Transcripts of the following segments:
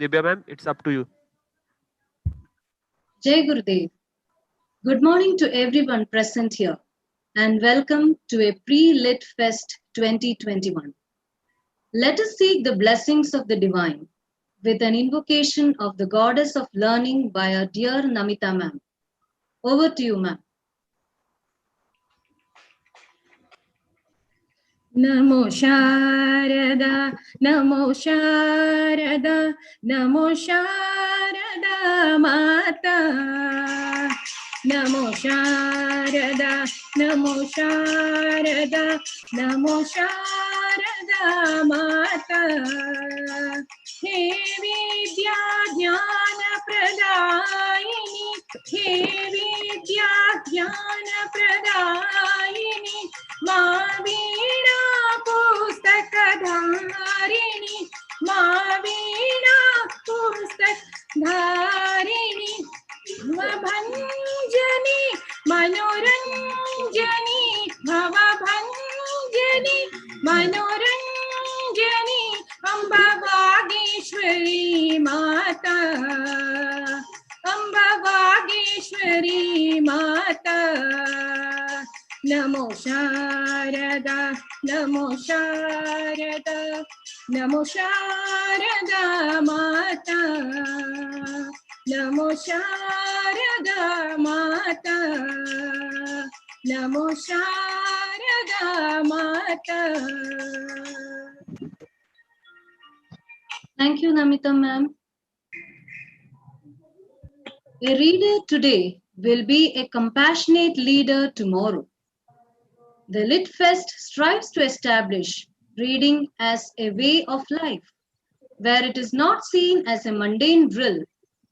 Divya ma'am, it's up to you. Jai Gurudev. Good morning to everyone present here and welcome to a Pre-Lit Fest 2021. Let us seek the blessings of the divine with an invocation of the goddess of learning by our dear Namita ma'am. Over to you, ma'am. Namo Sharada, Namo Sharada, Namo Sharada Mata. Namo Sharada, Namo Sharada, Namo Sharada Mata. He Vidya Jnana Pradayini, He Vidya Jnana Pradayini, Mavina Pustakadharini, Mavina Pustakadharini, Bhavanjani, Manoranjani, Bhavanjani, Manoranjani, Amba Vageshwari Mata, Amba Vageshwari Mata. Namo Sharada, Namo Sharada, Namo Sharada Mata, Namo Sharada Mata, Namo Sharada Mata. Thank you, Namita ma'am. A reader today will be a compassionate leader tomorrow. The Lit Fest strives to establish reading as a way of life, where it is not seen as a mundane drill,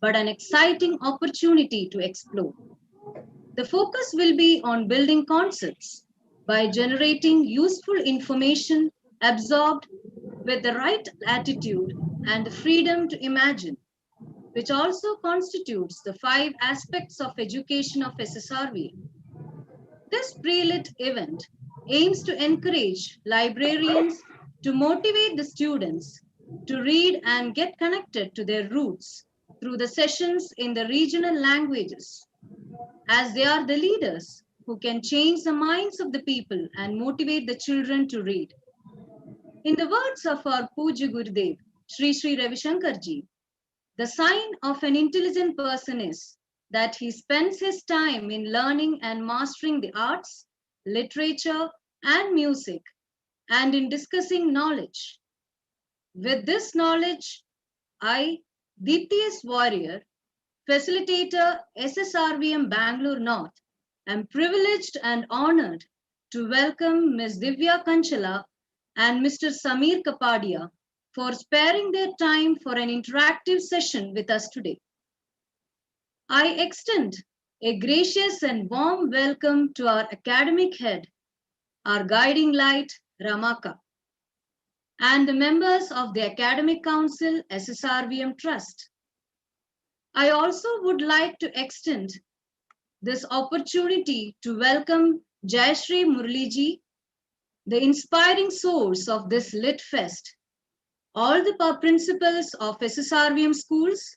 but an exciting opportunity to explore. The focus will be on building concepts by generating useful information absorbed with the right attitude and the freedom to imagine, which also constitutes the 5 aspects of education of SSRVM. This pre-lit event aims to encourage librarians to motivate the students to read and get connected to their roots through the sessions in the regional languages, as they are the leaders who can change the minds of the people and motivate the children to read. In the words of our Puja Gurudev, Sri Sri Ravi Shankarji, the sign of an intelligent person is that he spends his time in learning and mastering the arts, literature, and music, and in discussing knowledge. With this knowledge, I, Deepti's warrior, facilitator SSRVM Bangalore North, am privileged and honored to welcome Ms. Divya Kanchala and Mr. Samir Kapadia for sparing their time for an interactive session with us today. I extend a gracious and warm welcome to our academic head, our guiding light, Ramaka, and the members of the Academic Council SSRVM Trust. I also would like to extend this opportunity to welcome Jayashree Murliji, the inspiring source of this Lit Fest, all the principals of SSRVM schools,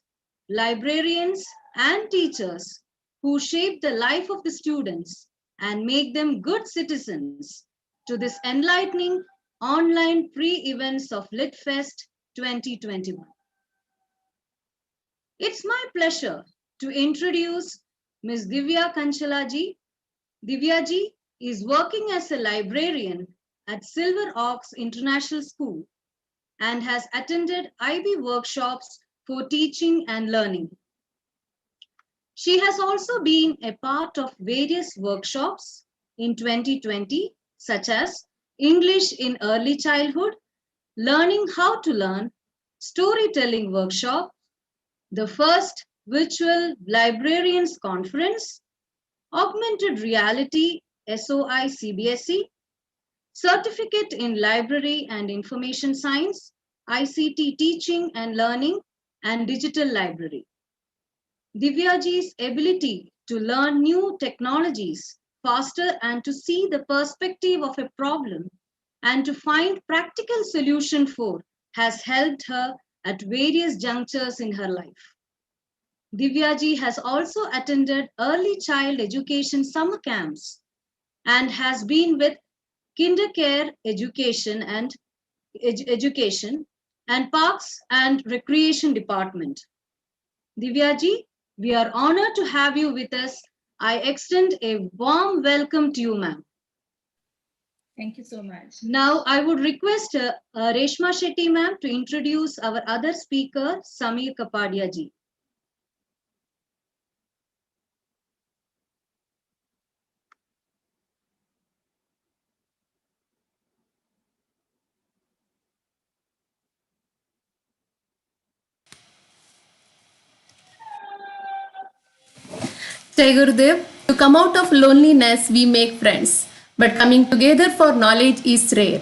librarians, and teachers who shape the life of the students and make them good citizens to this enlightening online pre-events of Lit Fest 2021. It's my pleasure to introduce Ms. Divya Kanchala-ji. Divya-ji is working as a librarian at Silver Oaks International School and has attended IB workshops for teaching and learning. She has also been a part of various workshops in 2020, such as English in Early Childhood, Learning How to Learn, Storytelling Workshop, the first virtual Librarians Conference, Augmented Reality SOI CBSE, Certificate in Library and Information Science, ICT Teaching and Learning, and Digital Library. Divyaji's ability to learn new technologies faster and to see the perspective of a problem and to find practical solution for has helped her at various junctures in her life. Divyaji has also attended early child education summer camps and has been with kindercare education and parks and recreation department. Divyaji, we are honored to have you with us. I extend a warm welcome to you, ma'am. Thank you so much. Now, I would request Reshma Shetty, ma'am, to introduce our other speaker, Samir Kapadia ji. Jai Gurudev, to come out of loneliness, we make friends, but coming together for knowledge is rare.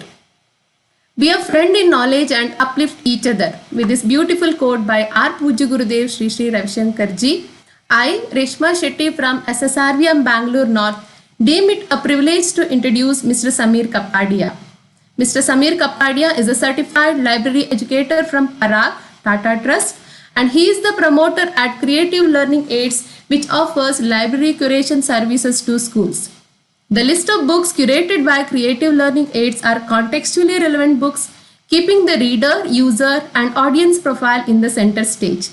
Be a friend in knowledge and uplift each other. With this beautiful quote by our Pujya Gurudev Sri Sri Ravishankar ji, I, Reshma Shetty from SSRVM Bangalore North, deem it a privilege to introduce Mr. Samir Kapadia. Mr. Samir Kapadia is a certified library educator from Parag, Tata Trust, and he is the promoter at Creative Learning Aids, which offers library curation services to schools. The list of books curated by Creative Learning Aids are contextually relevant books, keeping the reader, user, and audience profile in the center stage.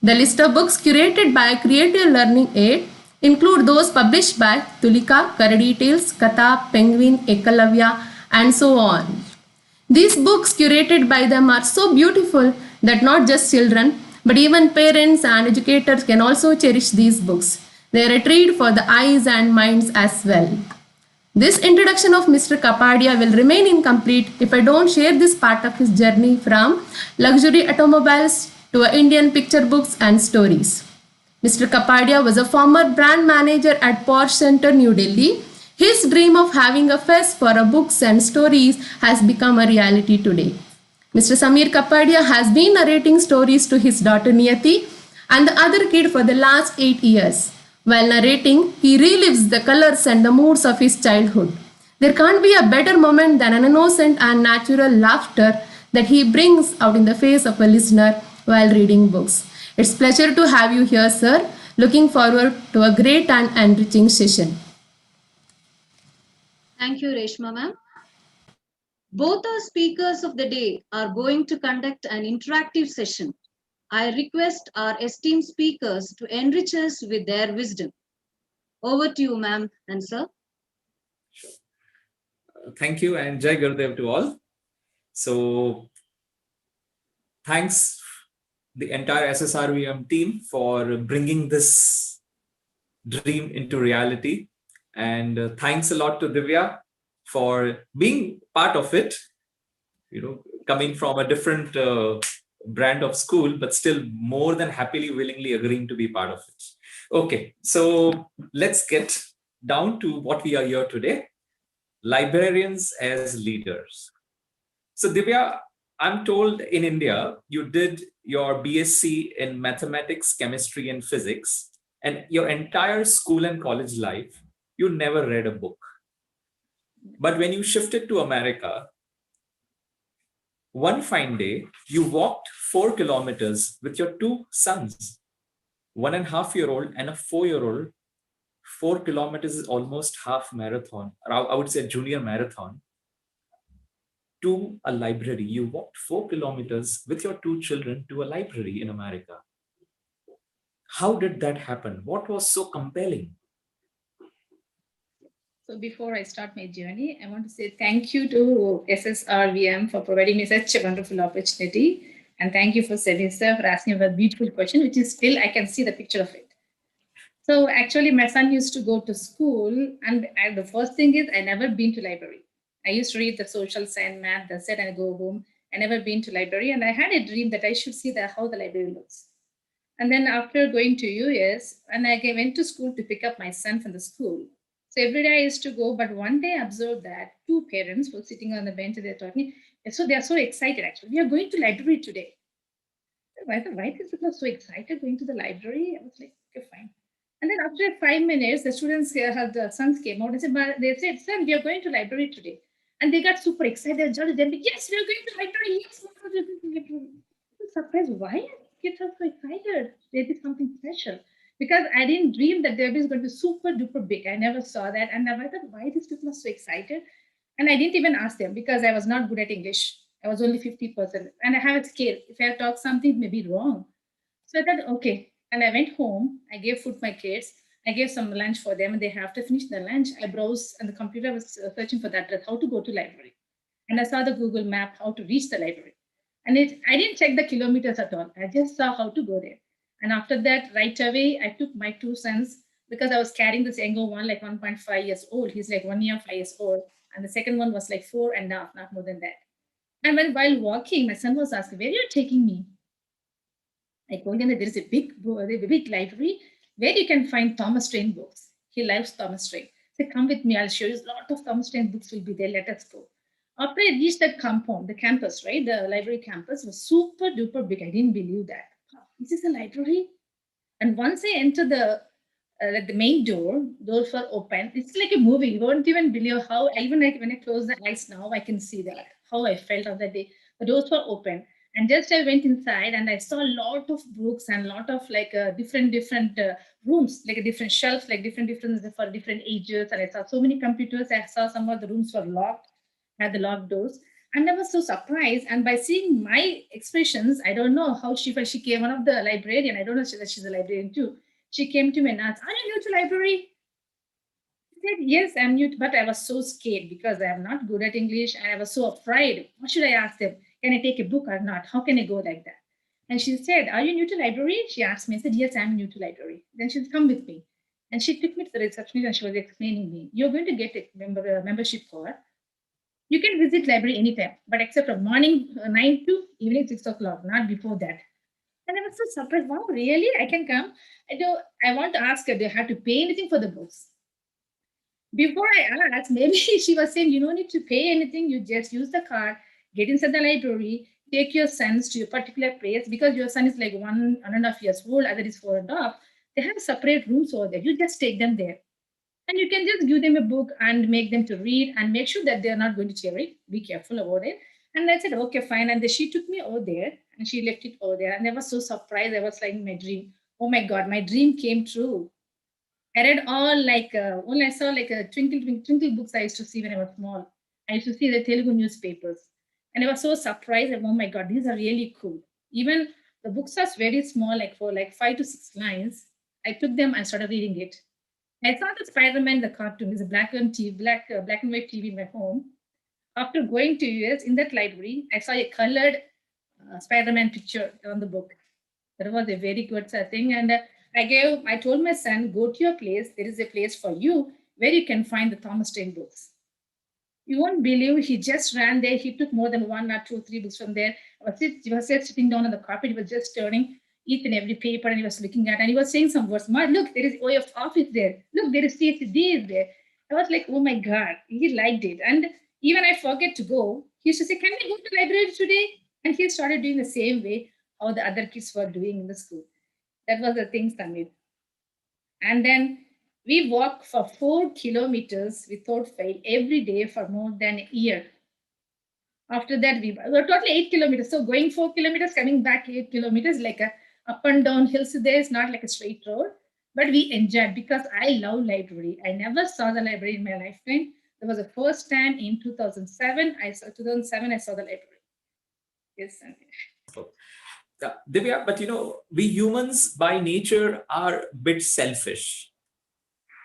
The list of books curated by Creative Learning Aid include those published by Tulika, Karadi Tales, Katha, Penguin, Ekalavya, and so on. These books curated by them are so beautiful that not just children, but even parents and educators can also cherish these books. They are a treat for the eyes and minds as well. This introduction of Mr. Kapadia will remain incomplete if I don't share this part of his journey from luxury automobiles to Indian picture books and stories. Mr. Kapadia was a former brand manager at Porsche Center, New Delhi. His dream of having a fest for books and stories has become a reality today. Mr. Samir Kapadia has been narrating stories to his daughter Niyati and the other kid for the last 8 years. While narrating, he relives the colors and the moods of his childhood. There can't be a better moment than an innocent and natural laughter that he brings out in the face of a listener while reading books. It's a pleasure to have you here, sir. Looking forward to a great and enriching session. Thank you, Reshma ma'am. Both our speakers of the day are going to conduct an interactive session. I request our esteemed speakers to enrich us with their wisdom. Over to you, ma'am and sir. Thank you and Jai Gurudev to all. So thanks the entire SSRVM team for bringing this dream into reality. And thanks a lot to Divya for being part of it, coming from a different brand of school, but still more than happily, willingly agreeing to be part of it. Okay, so let's get down to what we are here today. Librarians as leaders. So Divya, I'm told in India, you did your BSc in mathematics, chemistry, and physics, and your entire school and college life, you never read a book. But when you shifted to America, one fine day, you walked 4 kilometers with your 2 sons, 1.5-year-old and a 4-year-old. 4 kilometers is almost half marathon, or I would say junior marathon, to a library. You walked 4 kilometers with your 2 children to a library in America. How did that happen? What was so compelling? So before I start my journey, I want to say thank you to SSRVM for providing me such a wonderful opportunity. And thank you for Selisa for asking a beautiful question, which is still, I can see the picture of it. So actually, my son used to go to school, and the first thing is I never been to library. I used to read the social science, math, that's it, and I go home. I never been to library, and I had a dream that I should see how the library looks. And then after going to US, and I went to school to pick up my son from the school. So every day I used to go, but one day I observed that 2 parents were sitting on the bench and they're talking. So they are so excited actually. We are going to library today. Why is it so excited going to the library? I was like, okay, fine. And then after 5 minutes, the students, the sons came out and said, they said, son, we are going to library today. And they got super excited. They're like, yes, we are going to library. Yes, we are going to library. surprised why kids are so excited. They did something special. Because I didn't dream that the baby is going to be super duper big. I never saw that. And I thought, why these people are so excited? And I didn't even ask them because I was not good at English. I was only 50%. And I have a scale. If I talk something, it may be wrong. So I thought, okay. And I went home. I gave food to my kids. I gave some lunch for them, and they have to finish the lunch. I browsed, and the computer was searching for that, how to go to library. And I saw the Google map, how to reach the library. And I didn't check the kilometers at all. I just saw how to go there. And after that, right away, I took my two sons because I was carrying this younger one, like 1.5 years old. He's like 1 year, 5 years old. And the second one was like 4.5, not more than that. And while walking, my son was asking, where are you taking me? I told him that there is a big library where you can find Thomas Train books. He loves Thomas Train. So come with me, I'll show you. A lot of Thomas Train books will be there. Let us go. After I reached that compound, the campus, right? The library campus was super duper big. I didn't believe that. Is this a library? And once I entered like the main doors were open. It's like a movie. You won't even believe how, even like when I close the eyes now, I can see that, how I felt on that day. The doors were open. And just I went inside and I saw a lot of books and a lot of like different rooms, like a different shelves, like different for different ages. And I saw so many computers. I saw some of the rooms were locked, had the locked doors. And I was so surprised. And by seeing my expressions, I don't know how she felt. She came, one of the librarian, I don't know that she's a librarian too. She came to me and asked, are you new to library? I said, yes, I'm new, but I was so scared because I am not good at English and I was so afraid. What should I ask them? Can I take a book or not? How can I go like that? And she said, are you new to library? She asked me. I said, yes, I'm new to library. Then she said, come with me. And she took me to the receptionist and she was explaining me, you're going to get a membership card. You can visit library anytime, but except from morning 9 to evening 6 o'clock, not before that. And I was so surprised. Wow, really? I can come? I want to ask her, do I have to pay anything for the books? Before I asked, maybe she was saying, you don't need to pay anything. You just use the card, get inside the library, take your sons to a particular place because your son is like 1.5 years old, other is 4.5. They have separate rooms over there. You just take them there. And you can just give them a book and make them to read and make sure that they're not going to tear it. Be careful about it. And I said, okay, fine. And she took me over there and she left it over there. And I was so surprised. I was like in my dream. Oh my God, my dream came true. I read all like, only I saw like a twinkle books I used to see when I was small. I used to see the Telugu newspapers. And I was so surprised. Oh my God, these are really cool. Even the books are very small, like for like 5 to 6 lines. I took them and started reading it. I saw the Spider-Man, the cartoon, is a black and white TV in my home. After going to US in that library, I saw a colored Spider-Man picture on the book. That was a very good thing. And I told my son, go to your place. There is a place for you where you can find the Thomas Train books. You won't believe he just ran there. He took more than 1 or 2, 3 books from there. He was just sitting down on the carpet. He was just turning each and every paper and he was looking at and he was saying some words. Look, there is way of office there. Look, there is CHD is there. I was like, oh my God, he liked it. And even I forget to go, he used to say, can we go to the library today? And he started doing the same way how the other kids were doing in the school. That was the thing, Samir. And then we walked for 4 kilometers without fail every day for more than a year. After that, we were totally 8 kilometers. So going 4 kilometers, coming back 8 kilometers, like a up and down hills. There is not like a straight road, but we enjoyed because I love library. I never saw the library in my lifetime. There was the first time in 2007. I saw the library. Yes, Divya, but we humans by nature are a bit selfish.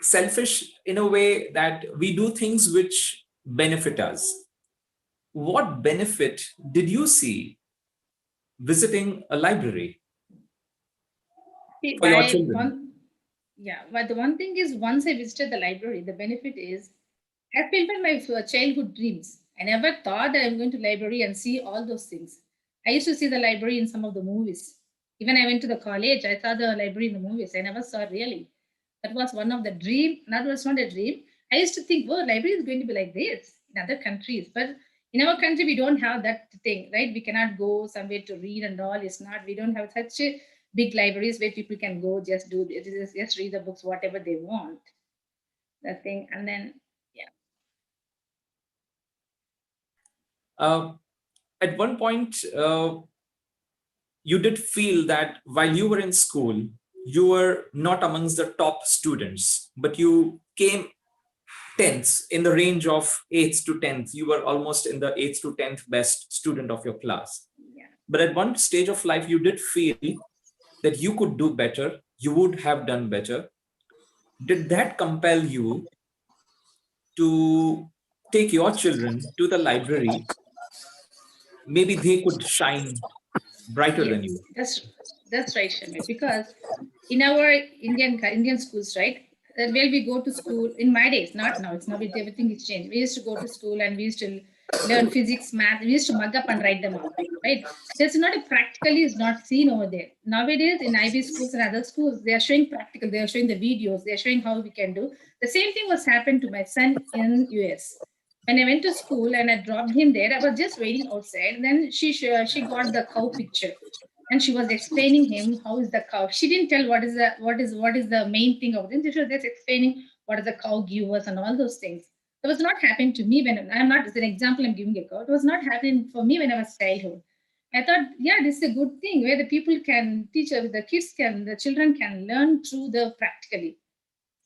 Selfish in a way that we do things which benefit us. What benefit did you see visiting a library for your children? But the one thing is, once I visited the library, the benefit is I fulfilled my childhood dreams. I never thought that I'm going to library and see all those things. I used to see the library in some of the movies. Even I went to the college, I saw the library in the movies. I never saw it really. That was one of the dream. That was not a dream. I used to think, well, library is going to be like this in other countries. But in our country, we don't have that thing, right? We cannot go somewhere to read and all. It's not, we don't have such a big libraries where people can go just do just read the books, whatever they want. That thing. And then, yeah. At one point, you did feel that while you were in school, you were not amongst the top students, but you came 10th in the range of 8th to 10th. You were almost in the 8th to 10th best student of your class. Yeah. But at one stage of life, you did feel that you could do better, you would have done better. Did that compel you to take your children to the library? Maybe they could shine brighter than Yes, you. that's right, Shamir. Because in our Indian schools, right? That when we go to school in my days, not now. It's now everything is changed. We used to go to school and we used to learn physics, math. We used to mug up and write them up, right? There's not a practically is not seen over there nowadays in IB schools and other schools. They are showing practical. They are showing the videos. They are showing how we can do. The same thing was happened to my son in US. When I went to school and I dropped him there, I was just waiting outside. Then she got the cow picture, and she was explaining him how is the cow. She didn't tell what is the main thing of it. She was just explaining what does the cow give us and all those things. That was not happening to me when I'm not as an example. I'm giving a cow. It was not happening for me when I was childhood. I thought, yeah, this is a good thing where the people can teach, the children can learn through the practically.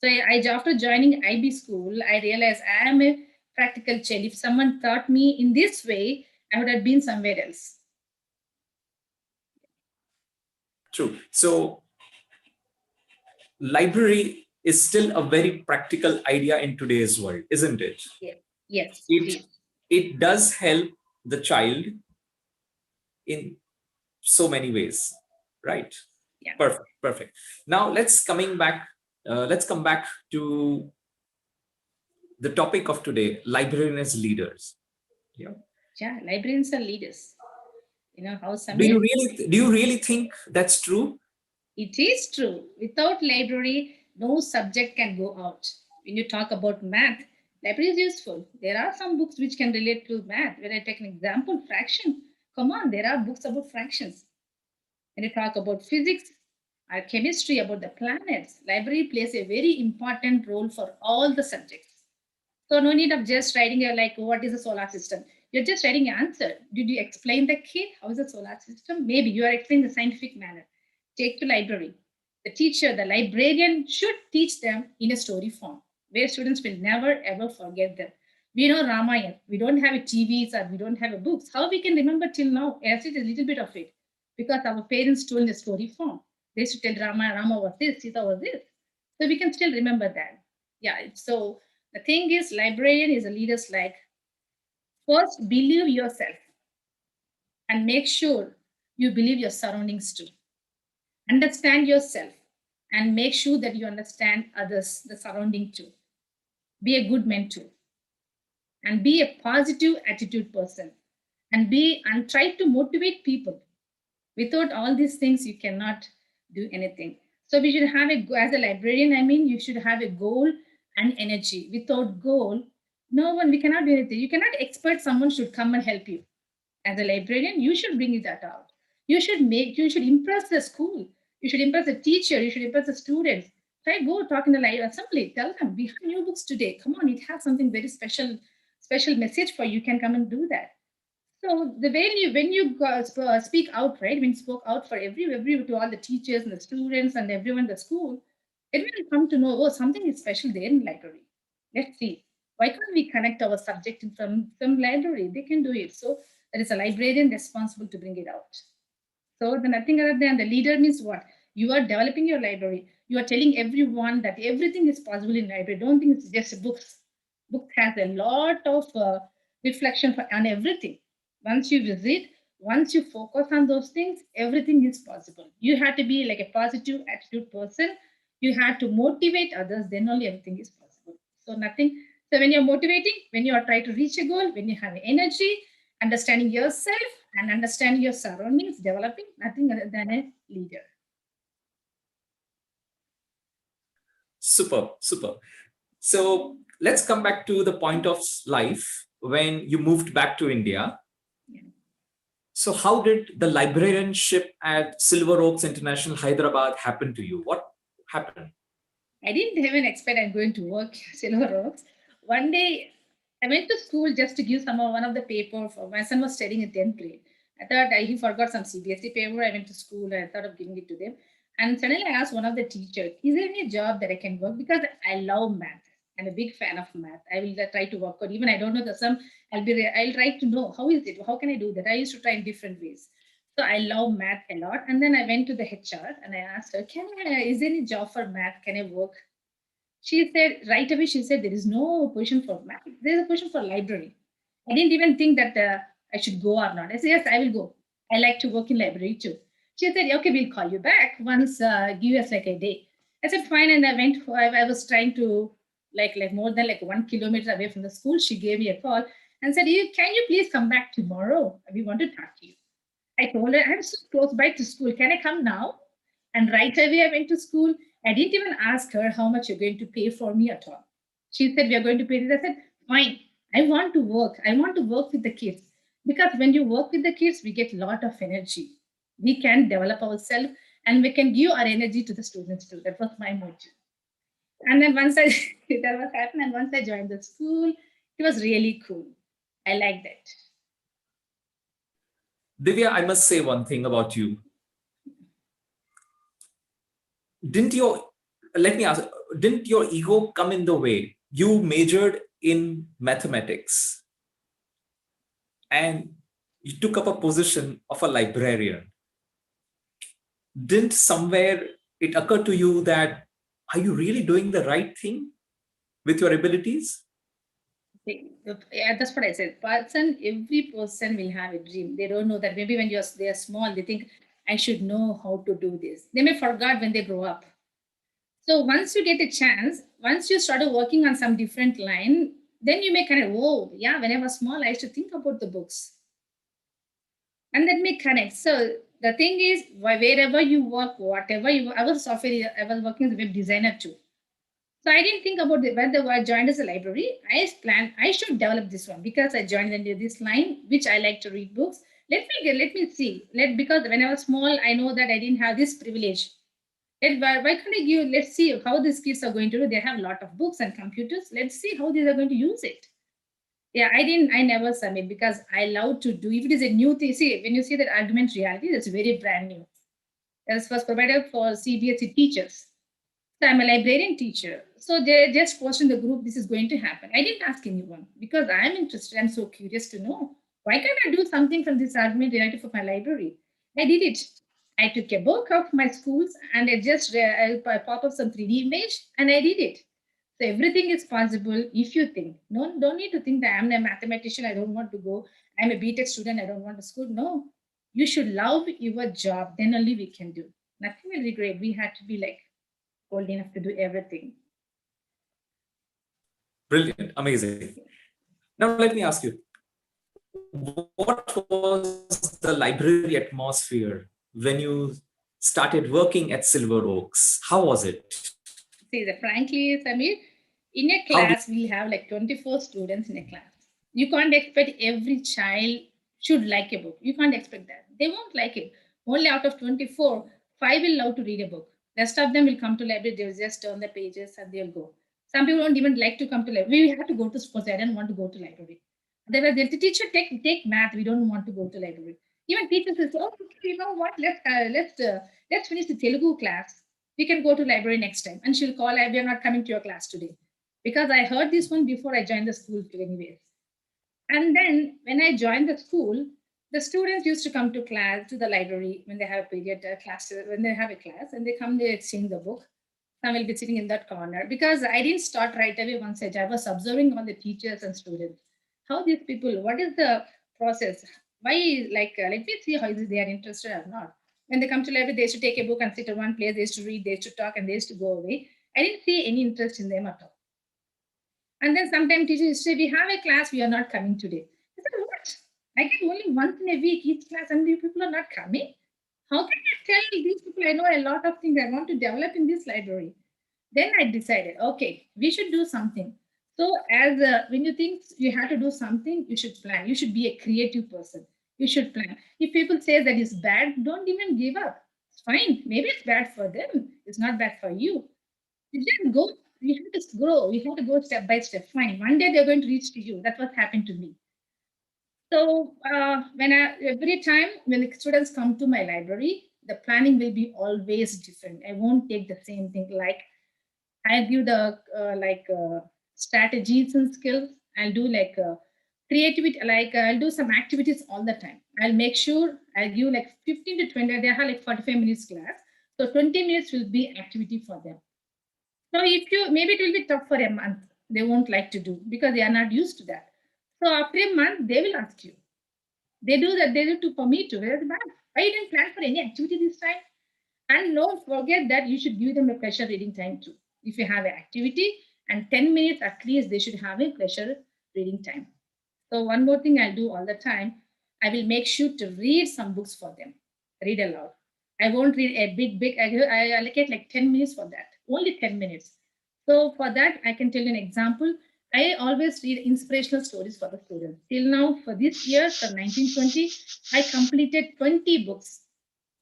So after joining IB school, I realized I am a practical child. If someone taught me in this way, I would have been somewhere else. True. So library is still a very practical idea in today's world, isn't it? Yeah. Yes, it It is. it does help the child in so many ways, right? Yeah. Perfect. Now let's come back to the topic of today, librarians as leaders. Yeah. Yeah, librarians are leaders. You know how Do Samir? you really think that's true? It is true. Without library, no subject can go out. When you talk about math, library is useful. There are some books which can relate to math. When I take an example, fraction. Come on, there are books about fractions. When you talk about physics or chemistry, about the planets, library plays a very important role for all the subjects. So no need of just writing like what is the solar system. You're just writing an answer. Did you explain the kid how is the solar system? Maybe you are explaining the scientific manner. Take to library. The teacher, the librarian should teach them in a story form where students will never ever forget them. We know Ramayana. We don't have a TVs or we don't have a books. How we can remember till now? As it is a little bit of it because our parents told in the story form. They used to tell Rama was this, Sita was this. So we can still remember that. Yeah. So the thing is, librarian is a leader's like first believe yourself and make sure you believe your surroundings too. Understand yourself and make sure that you understand others, the surrounding too. Be a good mentor and be a positive attitude person and try to motivate people. Without all these things, you cannot do anything. So we should have as a librarian, I mean, you should have a goal and energy. Without goal, no one, we cannot do anything. You cannot expect someone should come and help you. As a librarian, you should bring that out. You should impress the school. You should impress the teacher. You should impress the students. Try go talk in the library assembly. Tell them we have new books today. Come on, it has something very special message for you. You can come and do that. So the way when you speak out, right? When you spoke out for every to all the teachers and the students and everyone in the school, everyone will come to know, oh, something is special there in library. Let's see. Why can't we connect our subject in some library? They can do it. So there is a librarian responsible to bring it out. So the nothing other than the leader means what? You are developing your library. You are telling everyone that everything is possible in library. Don't think it's just books. Book has a lot of reflection on everything. Once you visit, once you focus on those things, everything is possible. You have to be like a positive attitude person. You have to motivate others. Then only everything is possible. So nothing. So when you're motivating, when you are trying to reach a goal, when you have energy, understanding yourself and understanding your surroundings, developing nothing other than a leader. Super. So let's come back to the point of life when you moved back to India. Yeah. So how did the librarianship at Silver Oaks International Hyderabad happen to you? What happened? I didn't even expect I'm going to work Silver Oaks. One day I went to school just to give one of the paper for my son was studying in 10th grade. I thought he forgot some CBSE paper. I went to school and I thought of giving it to them. And suddenly I asked one of the teachers, is there any job that I can work? Because I love math. I'm a big fan of math. I will try to work, or even I don't know the sum. I'll try to know how is it? How can I do that? I used to try in different ways. So I love math a lot. And then I went to the HR and I asked her, is there any job for math? Can I work? She said right away, she said, there is no position for math. There's a position for library. I didn't even think that I should go or not. I said, yes, I will go. I like to work in library too. She said, okay, we'll call you back once, give us like a day. I said, fine. And I went, I was trying to like more than like 1 kilometer away from the school. She gave me a call and said, can you please come back tomorrow? We want to talk to you. I told her, I'm so close by to school. Can I come now? And right away, I went to school. I didn't even ask her how much you're going to pay for me at all. She said, we are going to pay this. I said, fine. I want to work. I want to work with the kids. Because when you work with the kids, we get a lot of energy. We can develop ourselves and we can give our energy to the students too. That was my motive. And then once that was happened, and once I joined the school, it was really cool. I liked that. Divya, I must say one thing about you. Didn't your ego come in the way? You majored in mathematics and you took up a position of a librarian. Didn't somewhere it occur to you that, are you really doing the right thing with your abilities? Yeah, that's what I said. Every person will have a dream. They don't know that. Maybe when they are small, they think, I should know how to do this. They may forget when they grow up. So once you get a chance, once you started working on some different line, then you may kind of, oh, yeah, when I was small, I used to think about the books. And that may connect. So the thing is, wherever you work, whatever you, I was working as a web designer too. So I didn't think about whether I joined as a library. I planned I should develop this one because I joined under this line, which I like to read books. Let me see. Because when I was small, I know that I didn't have this privilege. Why can't I give? Let's see how these kids are going to do. They have a lot of books and computers. Let's see how these are going to use it. Yeah, I never submit because I love to do. If it is a new thing, see, when you see that augmented reality, that's very brand new. This was provided for CBSE teachers. So I'm a librarian teacher. So they just posted in the group, this is going to happen. I didn't ask anyone because I'm interested. I'm so curious to know. Why can't I do something from this augmented reality for my library? I did it. I took a book of my schools and I just pop up some 3D image and I did it. So everything is possible if you think. No, don't need to think that I'm a mathematician. I don't want to go. I'm a BTech student. I don't want to school. No, you should love your job. Then only we can do. Nothing will be great. We have to be like old enough to do everything. Brilliant, amazing. Now let me ask you, what was the library atmosphere when you started working at Silver Oaks? How was it? See, frankly, Samir, in a class, we'll have like 24 students in a class. You can't expect every child should like a book. You can't expect that. They won't like it. Only out of 24, 5 will love to read a book. Rest of them will come to library. They'll just turn the pages and they'll go. Some people don't even like to come to library. We have to go to school. So I don't want to go to library. The teacher take math. We don't want to go to library. Even teachers will say, oh, you know what? Let's finish the Telugu class. We can go to library next time. And she'll call, we are not coming to your class today. Because I heard this one before I joined the school anyways. And then when I joined the school, the students used to come to class, to the library when they have a period class, when they have a class, and they come, they exchange the book. Some will be sitting in that corner because I didn't start right away once I was observing all the teachers and students. How these people, what is the process? Why, let me see how they are interested or not. When they come to library, they used to take a book and sit in one place, they used to read, they used to talk, and they used to go away. I didn't see any interest in them at all. And then sometimes teachers say, we have a class, we are not coming today. I said, what? I get only once in a week each class and these people are not coming. How can I tell these people I know a lot of things I want to develop in this library? Then I decided, okay, we should do something. So as when you think you have to do something, you should plan. You should be a creative person. You should plan. If people say that is bad, don't even give up. It's fine. Maybe it's bad for them. It's not bad for you. You just go. You have to grow. You have to go step by step. Fine. One day they're going to reach to you. That's what happened to me. So every time when the students come to my library, the planning will be always different. I won't take the same thing. Like I give the strategies and skills. I'll do creativity. I'll do some activities all the time. I'll make sure I'll give like 15 to 20. They have like 45 minutes class, so 20 minutes will be activity for them. So if you maybe it will be tough for a month. They won't like to do because they are not used to that. So after a month, they will ask you. They do that. They do to for me too. Why you didn't plan for any activity this time? And don't forget that you should give them a pleasure reading time too. If you have an activity and 10 minutes at least, they should have a pleasure reading time. So one more thing I'll do all the time, I will make sure to read some books for them, read aloud. I won't read a big, I allocate like 10 minutes for that, only 10 minutes. So for that, I can tell you an example. I always read inspirational stories for the students. Till now, for this year, for 1920, I completed 20 books.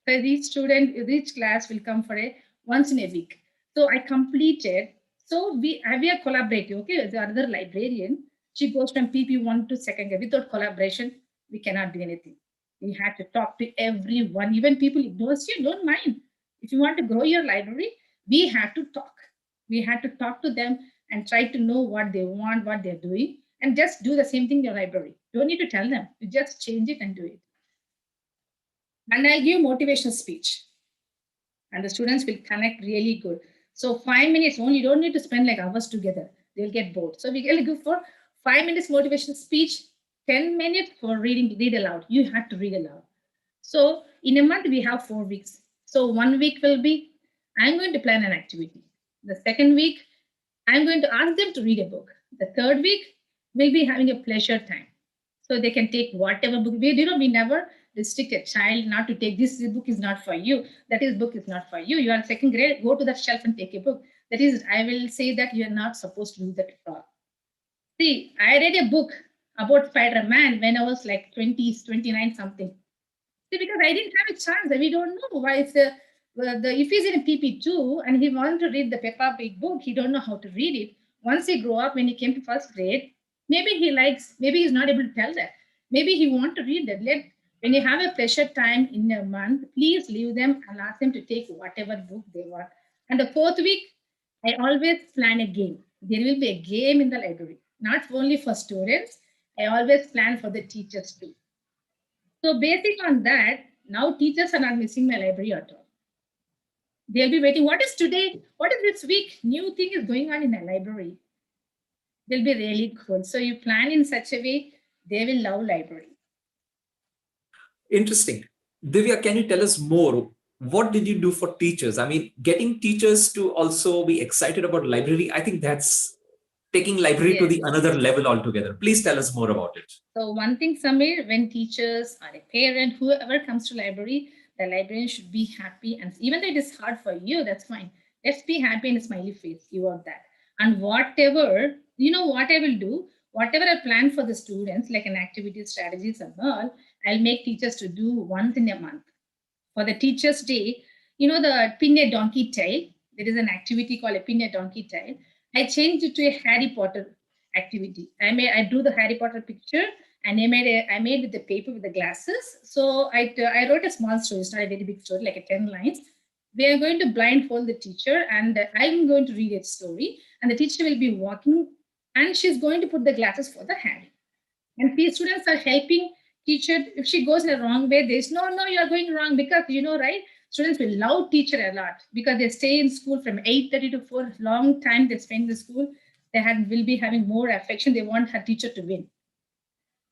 So each class will come for once in a week. So I completed. So we are collaborating. Okay, the other librarian, she goes from PP1 to second grade. Without collaboration, we cannot do anything. We have to talk to everyone. Even people ignores you, don't mind. If you want to grow your library, we have to talk. We have to talk to them and try to know what they want, what they're doing, and just do the same thing in your library. Don't need to tell them. You just change it and do it. And I'll give motivational speech. And the students will connect really good. So 5 minutes only, you don't need to spend like hours together. They'll get bored. So we will go for 5 minutes motivational speech, 10 minutes for read aloud. You have to read aloud. So in a month, we have 4 weeks. So 1 week will be, I'm going to plan an activity. The second week, I'm going to ask them to read a book. The third week, we'll be having a pleasure time. So they can take whatever book. We never restrict a child not to take this book is not for you. That is book is not for you. You are second grade, go to that shelf and take a book. That is, I will say that you are not supposed to do that at all. See, I read a book about Spider-Man when I was like 20, 29 something. See, because I didn't have a chance. We don't know why if if he's in a PP2 and he wants to read the Peppa Pig book, he don't know how to read it. Once he grow up, when he came to first grade, maybe he's not able to tell that. Maybe he want to read that. When you have a pleasure time in a month, please leave them and ask them to take whatever book they want. And the fourth week, I always plan a game. There will be a game in the library, not only for students. I always plan for the teachers too. So basing on that, now teachers are not missing my library at all. They'll be waiting. What is today? What is this week? New thing is going on in the library. They'll be really cool. So you plan in such a way, they will love library. Interesting. Divya, can you tell us more? What did you do for teachers? I mean, getting teachers to also be excited about library, I think that's taking library to the another level altogether. Please tell us more about it. So one thing, Samir, when teachers or a parent, whoever comes to library, the librarian should be happy. And even though it is hard for you, that's fine. Let's be happy in a smiley face. You want that. And whatever, you know what I will do? Whatever I plan for the students, like an activity strategies and all, I'll make teachers to do once in a month. For the Teachers' Day, you know the pin a donkey tail. There is an activity called a pin a donkey tail. I changed it to a Harry Potter activity. I drew the Harry Potter picture and I made with the paper with the glasses. So I wrote a small story. It's not a very big story, like a 10 lines. We are going to blindfold the teacher and I'm going to read a story and the teacher will be walking and she's going to put the glasses for the Harry. And these students are helping teacher. If she goes in the wrong way, there's no, you are going wrong because right? Students will love teacher a lot because they stay in school from 8:30 to 4, long time they spend in the school. They will be having more affection. They want her teacher to win.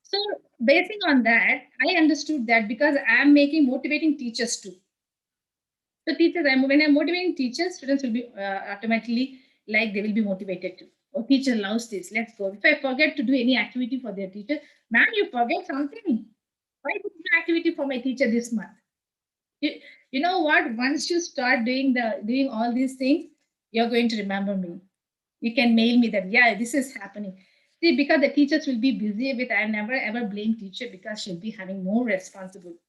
So basing on that, I understood that because I'm motivating teachers too. So teachers, when I'm motivating teachers, students will be automatically like they will be motivated too. Oh, teacher loves this. Let's go. If I forget to do any activity for their teacher, ma'am, you forget something. Why did you do activity for my teacher this month? You know what? Once you start doing all these things, you're going to remember me. You can mail me that, yeah, this is happening. See, because the teachers will be busy with, I never ever blame teacher because she'll be having more responsibility.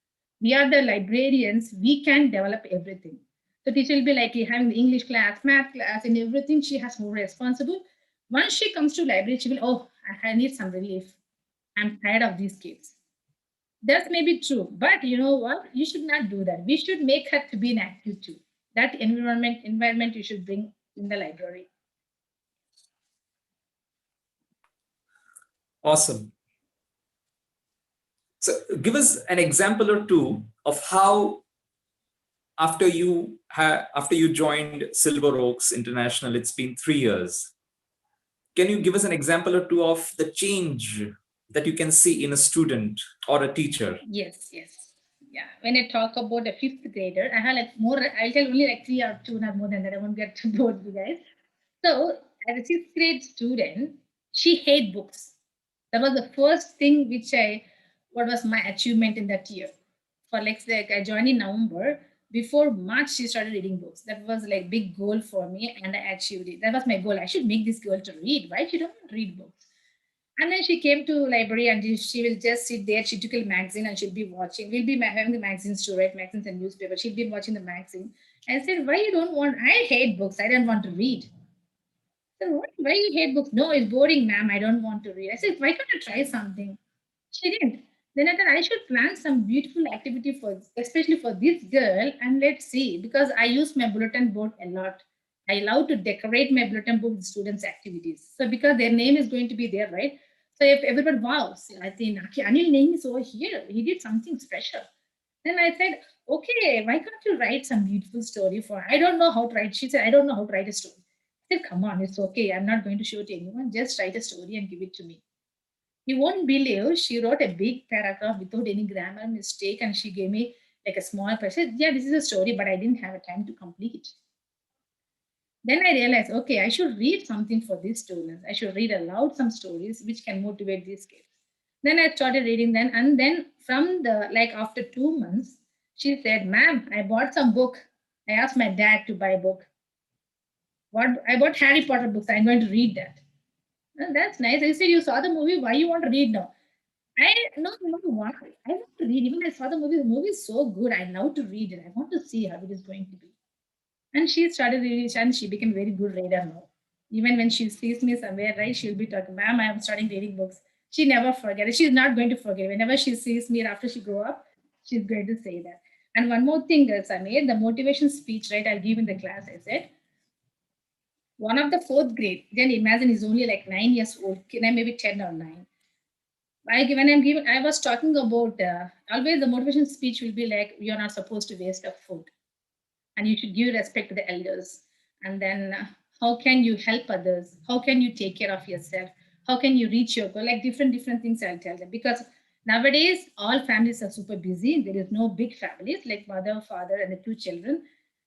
We are the librarians, we can develop everything. So teacher will be like having the English class, math class, and everything. She has more responsible. Once she comes to library, she will, oh, I need some relief. I'm tired of these kids. That may be true, but you know what? You should not do that. We should make her to be an active too. That environment you should bring in the library. Awesome. So give us an example or two of how after you joined Silver Oaks International, it's been 3 years. Can you give us an example or two of the change that you can see in a student or a teacher? Yes, yes. Yeah. When I talk about a fifth grader, I have like more, I'll tell only like 3 or 2, not more than that. I won't get to bored you guys. So as a sixth grade student, she hate books. That was the first thing what was my achievement in that year. For like I joined in November. Before March, she started reading books. That was like big goal for me, and I achieved it. That was my goal. I should make this girl to read. Why she don't read books? And then she came to library and she will just sit there. She took a magazine and she'll be watching. We'll be having the magazines to write magazines and newspapers. She'll be watching the magazine. I said, why you don't want? I hate books. I don't want to read. So what? Why you hate books? No, it's boring, ma'am. I don't want to read. I said, why can't you try something? She didn't. Then I thought I should plan some beautiful activity for, especially for this girl, and let's see. Because I use my bulletin board a lot. I love to decorate my bulletin board with students' activities. So because their name is going to be there, right? So if everyone, wow, I think Anil name is over here. He did something special. Then I said, okay, why can't you write some beautiful story for her? I don't know how to write. She said, I don't know how to write a story. I said, come on, it's okay. I'm not going to show it to anyone. Just write a story and give it to me. You won't believe she wrote a big paragraph without any grammar mistake, and she gave me like a small person. Yeah, this is a story, but I didn't have a time to complete it. Then I realized, okay, I should read something for these students. I should read aloud some stories which can motivate these kids. Then I started reading them, and then from the like after 2 months, she said, "Ma'am, I bought some book. I asked my dad to buy a book. What I bought Harry Potter books. I'm going to read that." And that's nice. I said, "You saw the movie. Why you want to read now?" I no what I want to read. Even I saw the movie. The movie is so good. I love to read it. I want to see how it is going to be. And she started reading, and she became a very good reader now. Even when she sees me somewhere, right, she'll be talking, "Ma'am, I am starting reading books." She never forget it. She's not going to forget. Whenever she sees me after she grow up, she's going to say that. And one more thing, girls, I made the motivation speech, right? I'll give in the class. I said, one of the fourth grade, then imagine he's only like 9 years old, maybe 10 or 9. I was talking about always the motivation speech will be like, you're not supposed to waste of food and you should give respect to the elders. And then how can you help others? How can you take care of yourself? How can you reach your goal? Like different things I'll tell them, because nowadays all families are super busy. There is no big families like mother, father, and the 2 children,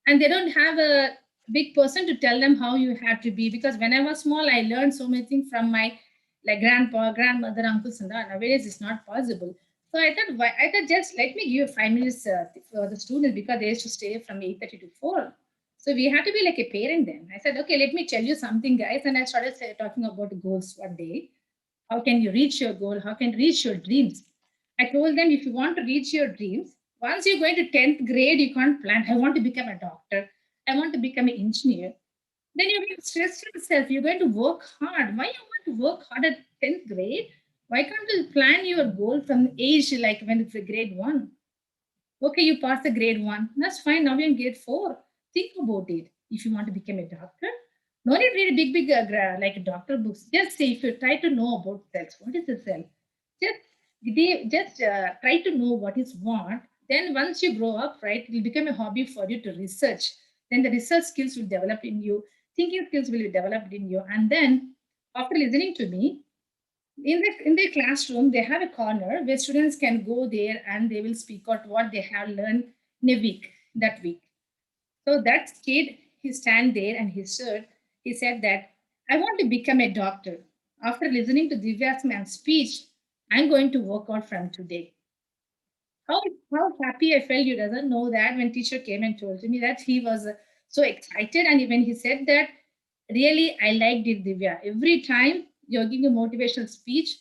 and they don't have a big person to tell them how you have to be. Because when I was small, I learned so many things from my like grandpa, grandmother, uncles, and that. Nowadays it's not possible. So I thought just let me give 5 minutes for the students, because they used to stay from 8:30 to 4. So we had to be like a parent then. I said, okay, let me tell you something, guys. And I started talking about the goals one day. How can you reach your goal? How can you reach your dreams? I told them, if you want to reach your dreams, once you go into 10th grade, you can't plan, I want to become a doctor. I want to become an engineer. Then you're going to stress yourself. You're going to work hard. Why you want to work hard at 10th grade? Why can't you plan your goal from age like when it's a grade 1? Okay, you pass the grade 1. That's fine. Now you're in grade 4. Think about it. If you want to become a doctor, no need to read big like doctor books. Just say, if you try to know about cells, what is a cell? Just try to know what is what. Then once you grow up, right, it will become a hobby for you to research. Then the research skills will develop in you. Thinking skills will be developed in you. And then after listening to me, in the classroom, they have a corner where students can go there and they will speak out what they have learned in a week, that week. So that kid, he stand there and he said that I want to become a doctor. After listening to Divya's man's speech, I'm going to work out from today. How, how happy I felt. You doesn't know that when teacher came and told me that he was so excited. And when he said that, really, I liked it, Divya. Every time you're giving a motivational speech,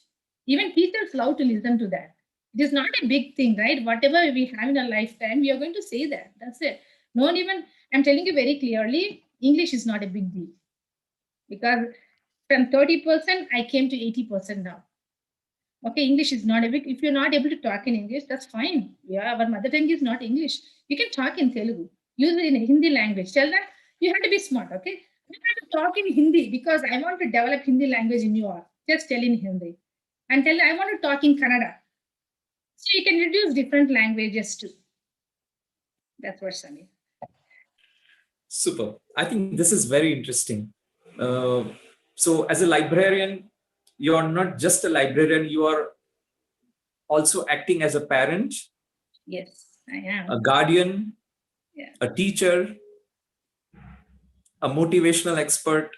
even teachers love to listen to that. It is not a big thing, right? Whatever we have in our lifetime, we are going to say that. That's it. No, even I'm telling you very clearly, English is not a big deal, because from 30% I came to 80% now. Okay, English is not a big, if you're not able to talk in English, that's fine. Yeah, our mother tongue is not English. You can talk in Telugu. Use it in Hindi language. Tell them you have to be smart, okay? You have to talk in Hindi because I want to develop Hindi language in you all. Just tell in Hindi. And tell I want to talk in Kannada. So you can reduce different languages too. That's what Samir. Super. I think this is very interesting. So as a librarian, you're not just a librarian, you are also acting as a parent, Yes, I am. a guardian, Yeah. a teacher, a motivational expert.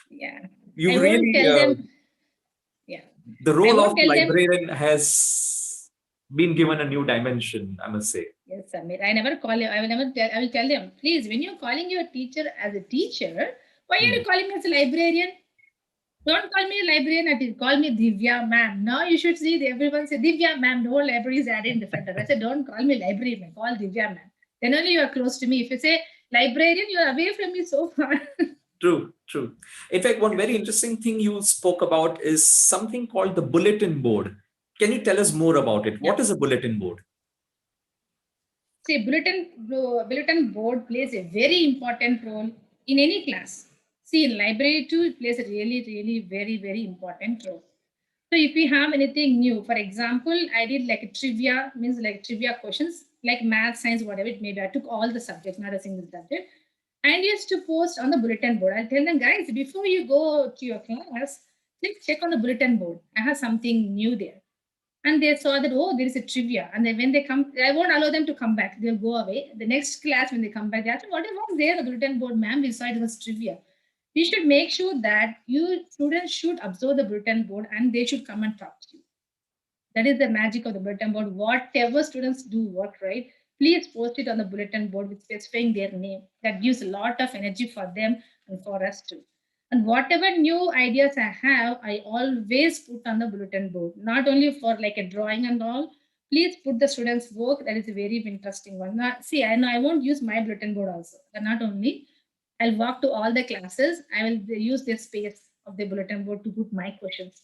Yeah. You I won't really, tell them. Yeah. the role won't of tell them- librarian has been given a new dimension, I must say. Yes, Samir. I never call you. I will never tell. I will tell them, please, when you're calling your teacher as a teacher, why are you calling me as a librarian? Don't call me a librarian. Call me Divya ma'am. Now you should see everyone say Divya ma'am. No library is added in the front. I said, don't call me librarian. Call Divya ma'am. Then only you are close to me. If you say librarian, you are away from me so far. True, true. In fact, one very interesting thing you spoke about is something called the bulletin board. Can you tell us more about it? What is a bulletin board? See, bulletin board plays a very important role in any class. See, in library too, it plays a really very important role. So if we have anything new, for example, I did like a trivia, means like trivia questions, like math, science, whatever it may be. I took all the subjects, not a single subject, and used to post on the bulletin board. I'll tell them, guys, before you go to your class, please check on the bulletin board. I have something new there. And they saw that, oh, there is a trivia. And then when they come, I won't allow them to come back. They'll go away. The next class, when they come back, they ask, what was there on the bulletin board, ma'am? We saw it was trivia. We should make sure that you students should observe the bulletin board and they should come and talk to you. That is the magic of the bulletin board. Whatever students do work, right? Please post it on the bulletin board with specifying their name. That gives a lot of energy for them and for us too. And whatever new ideas I have, I always put on the bulletin board, not only for like a drawing and all. Please put the students' work. That is a very interesting one. Now, see, I know I won't use my bulletin board also. But not only, I'll walk to all the classes. I will use the space of the bulletin board to put my questions.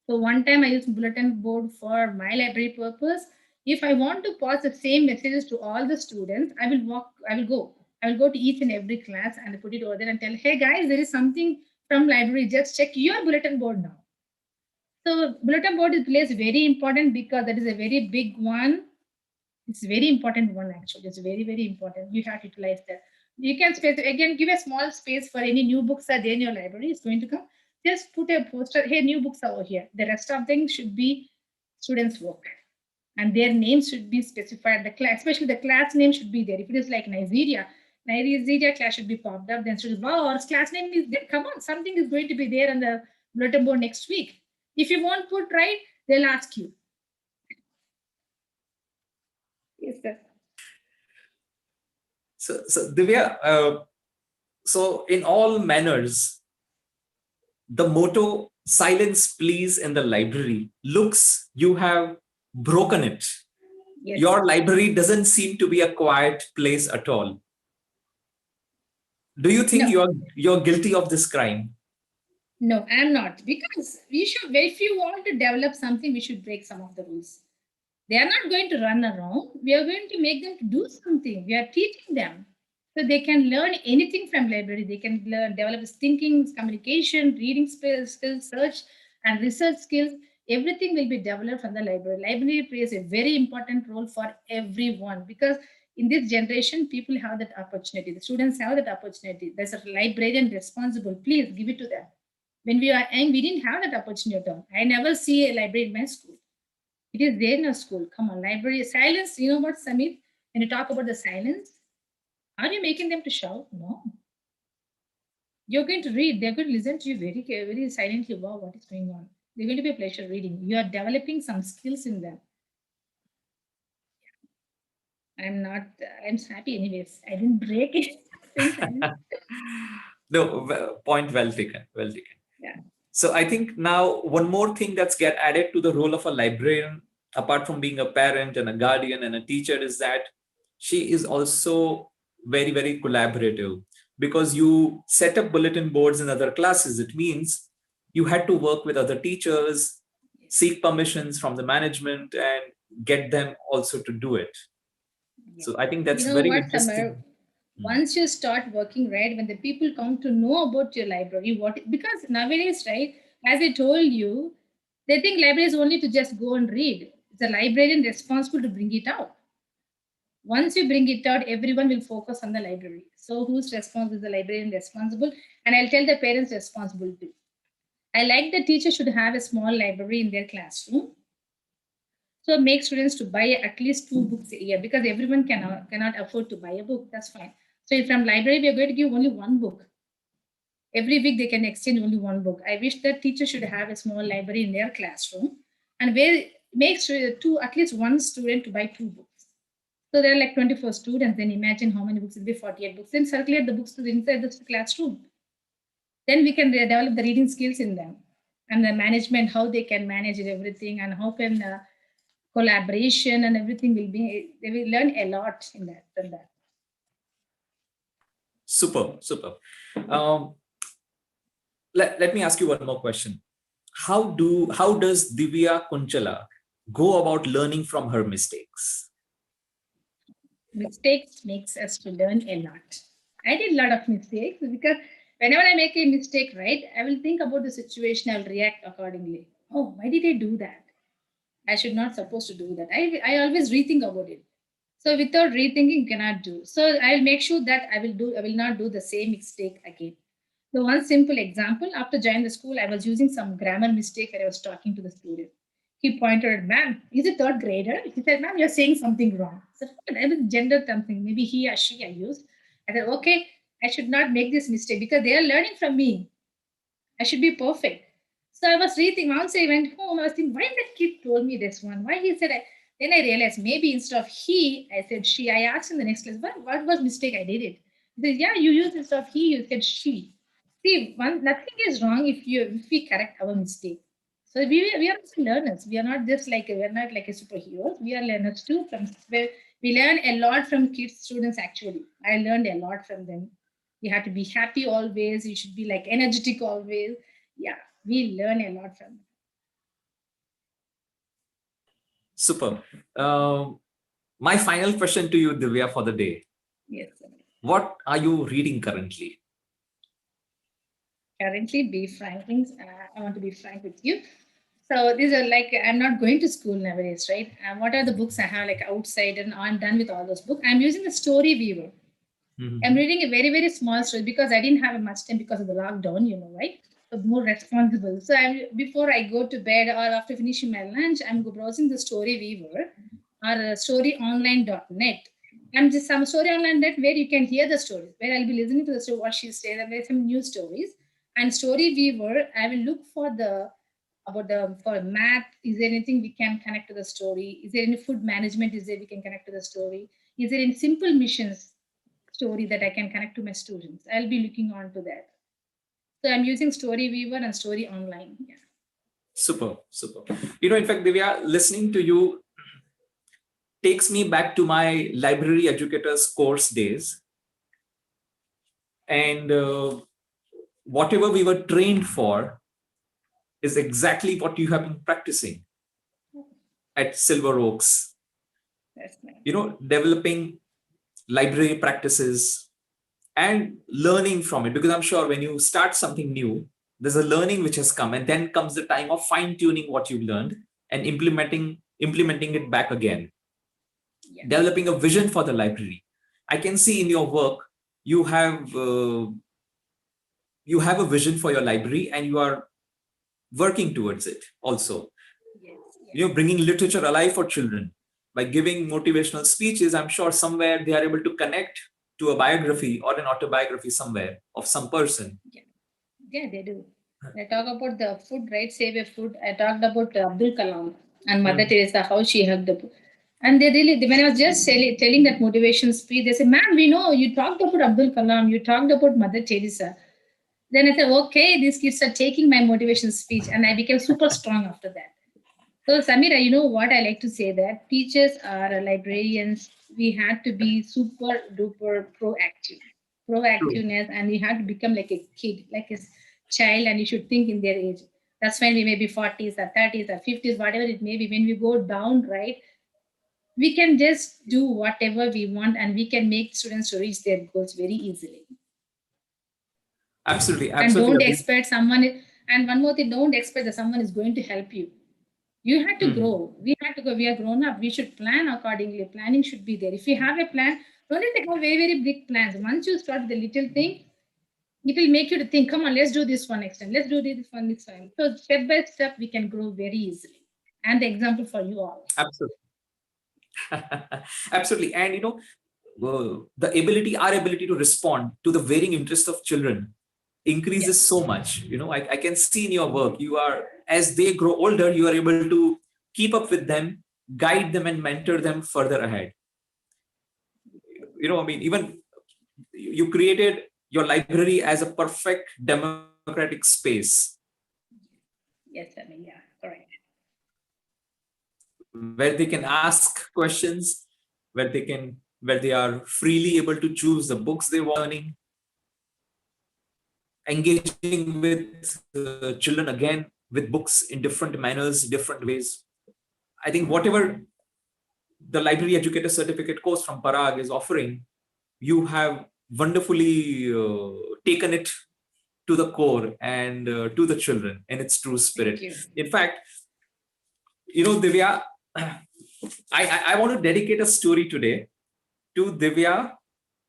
So one time I used bulletin board for my library purpose. If I want to pass the same messages to all the students, I will go to each and every class and put it over there and tell, hey guys, there is something from library, just check your bulletin board now. So bulletin board plays very important because that is a very big one. It's a very important one actually. It's very important. You have to utilize that. You can again give a small space for any new books are there in your library. It's going to come. Just put a poster. Hey, new books are over here. The rest of them should be students' work, and their names should be specified. The class, especially the class name, should be there. If it is like Nigeria class should be popped up. Then students, wow, our class name is there. Come on, something is going to be there on the bulletin board next week. If you won't put right, they'll ask you. Yes, sir. So Divya, so in all manners, the motto "Silence, please" in the library looks you have broken it. Yes. Your library doesn't seem to be a quiet place at all. Do you think No. you're guilty of this crime? No, I'm not. Because we should, if you want to develop something, we should break some of the rules. They are not going to run around. We are going to make them to do something. We are teaching them. So they can learn anything from library. They can learn, develop thinking, communication, reading skills, search and research skills. Everything will be developed from the library. Library plays a very important role for everyone because in this generation, people have that opportunity. The students have that opportunity. There's a librarian responsible. Please give it to them. When we are young, we didn't have that opportunity at all. I never see a library in my school. It is there in a school. Come on, library. Silence, you know what, Samit? When you talk about the silence, are you making them to shout? No. You're going to read. They're going to listen to you very silently. Wow, what is going on? They're going to be a pleasure reading. You are developing some skills in them. I'm happy anyways. I didn't break it. No, point well taken. Well taken. Yeah. So I think now one more thing that's get added to the role of a librarian, apart from being a parent and a guardian and a teacher, is that she is also very collaborative, because you set up bulletin boards in other classes. It means you had to work with other teachers, seek permissions from the management and get them also to do it. Yeah. So I think that's You know very what, interesting. Samar? Once you start working, right, when the people come to know about your library, because nowadays, right, as I told you, they think library is only to just go and read. It's a librarian responsible to bring it out. Once you bring it out, everyone will focus on the library. So who's responsible? Is the librarian responsible? And I'll tell the parents responsible too. I like the teacher should have a small library in their classroom. So make students to buy at least 2 books a year, because everyone cannot afford to buy a book. That's fine. So from library, we are going to give only 1 book. Every week they can exchange only 1 book. I wish that teacher should have a small library in their classroom, and where make sure at least 1 student to buy 2 books. So there are like 24 students. Then imagine how many books will be 48 books. Then circulate the books to the inside the classroom. Then we can develop the reading skills in them, and the management, how they can manage everything, and how can collaboration and everything will be. They will learn a lot in that. From that. Super. Let me ask you one more question. How does Divya Kunchala go about learning from her mistakes? Mistakes makes us to learn a lot. I did a lot of mistakes, because whenever I make a mistake, right, I will think about the situation, I'll react accordingly. Oh, why did I do that? I should not supposed to do that. I always rethink about it. So without rethinking, cannot do. So I'll make sure that I will not do the same mistake again. So one simple example, after joining the school, I was using some grammar mistake when I was talking to the student. He pointed at, ma'am, is it 3rd grader? He said, ma'am, you're saying something wrong. I said, I was gender something, maybe he or she I used. I said, okay, I should not make this mistake, because they are learning from me. I should be perfect. So I was rethinking. Once I went home, I was thinking, why that kid told me this one? Why he said, then I realized maybe instead of he, I said she. I asked in the next class, what was mistake I did it? He said, yeah, you used instead of he, you said she. See, nothing is wrong if we correct our mistake. So we are also learners. We are not like a superheroes. We are learners too. Where we learn a lot from kids, students actually. I learned a lot from them. You have to be happy always. You should be like energetic always. Yeah, we learn a lot from them. Super. My final question to you, Divya, for the day. Yes, sir. What are you reading currently? Currently, be frank, I want to be frank with you. So these are like, I'm not going to school nowadays, right? What are the books I have like outside, and I'm done with all those books. I'm using the story weaver. I'm reading a very, very small story, because I didn't have much time because of the lockdown, right? So more responsible. So before I go to bed or after finishing my lunch, I'm browsing the story weaver or storyonline.net. I'm just some story online.net where you can hear the stories, where I'll be listening to the story, what she said, and there's some news stories. And story weaver, I will look for for math. Is there anything we can connect to the story? Is there any food management? Is there we can connect to the story? Is there any simple missions story that I can connect to my students? I'll be looking on to that. So I'm using Story Weaver and Story Online. Yeah. Super. In fact, Divya, listening to you takes me back to my library educators course days. And whatever we were trained for is exactly what you have been practicing at Silver Oaks. That's nice. Developing library practices and learning from it, because I'm sure when you start something new, there's a learning which has come, and then comes the time of fine-tuning what you've learned and implementing it back again. Yeah. Developing a vision for the library. I can see in your work you have a vision for your library, and you are working towards it also. Yes. Bringing literature alive for children by giving motivational speeches. I'm sure somewhere they are able to connect to a biography or an autobiography somewhere of some person. Yeah, they do. I talk about the food, right? Save a food. I talked about Abdul Kalam and Mother Teresa, how she hugged the book. And when I was just telling that motivation speech, they said, ma'am, we know you talked about Abdul Kalam, you talked about Mother Teresa. Then I said, okay, these kids are taking my motivation speech, and I became super strong after that. So Samira, you know what I like to say, that teachers are librarians. We had to be super duper proactiveness, and we have to become like a kid, like a child, and you should think in their age. That's when we may be 40s or 30s or 50s, whatever it may be. When we go down, right, we can just do whatever we want and we can make students to reach their goals very easily. Absolutely. And don't expect someone, and one more thing, don't expect that someone is going to help you. You had to grow. We had to go. We are grown up. We should plan accordingly. Planning should be there. If you have a plan, don't take very, very big plans. Once you start the little thing, it will make you to think, come on, let's do this one next time. Let's do this one next time. So step by step, we can grow very easily. And the example for you all. Absolutely. Absolutely. And our ability to respond to the varying interests of children increases so much. I can see in your work, as they grow older, you are able to keep up with them, guide them and mentor them further ahead. Even you created your library as a perfect democratic space. Yes, I mean, yeah, correct. Where they can ask questions, where they are freely able to choose the books they want learning, engaging with children again with books in different manners, different ways. I think whatever the Library Educator Certificate course from Parag is offering, you have wonderfully taken it to the core and to the children in its true spirit. In fact, Divya, I want to dedicate a story today to Divya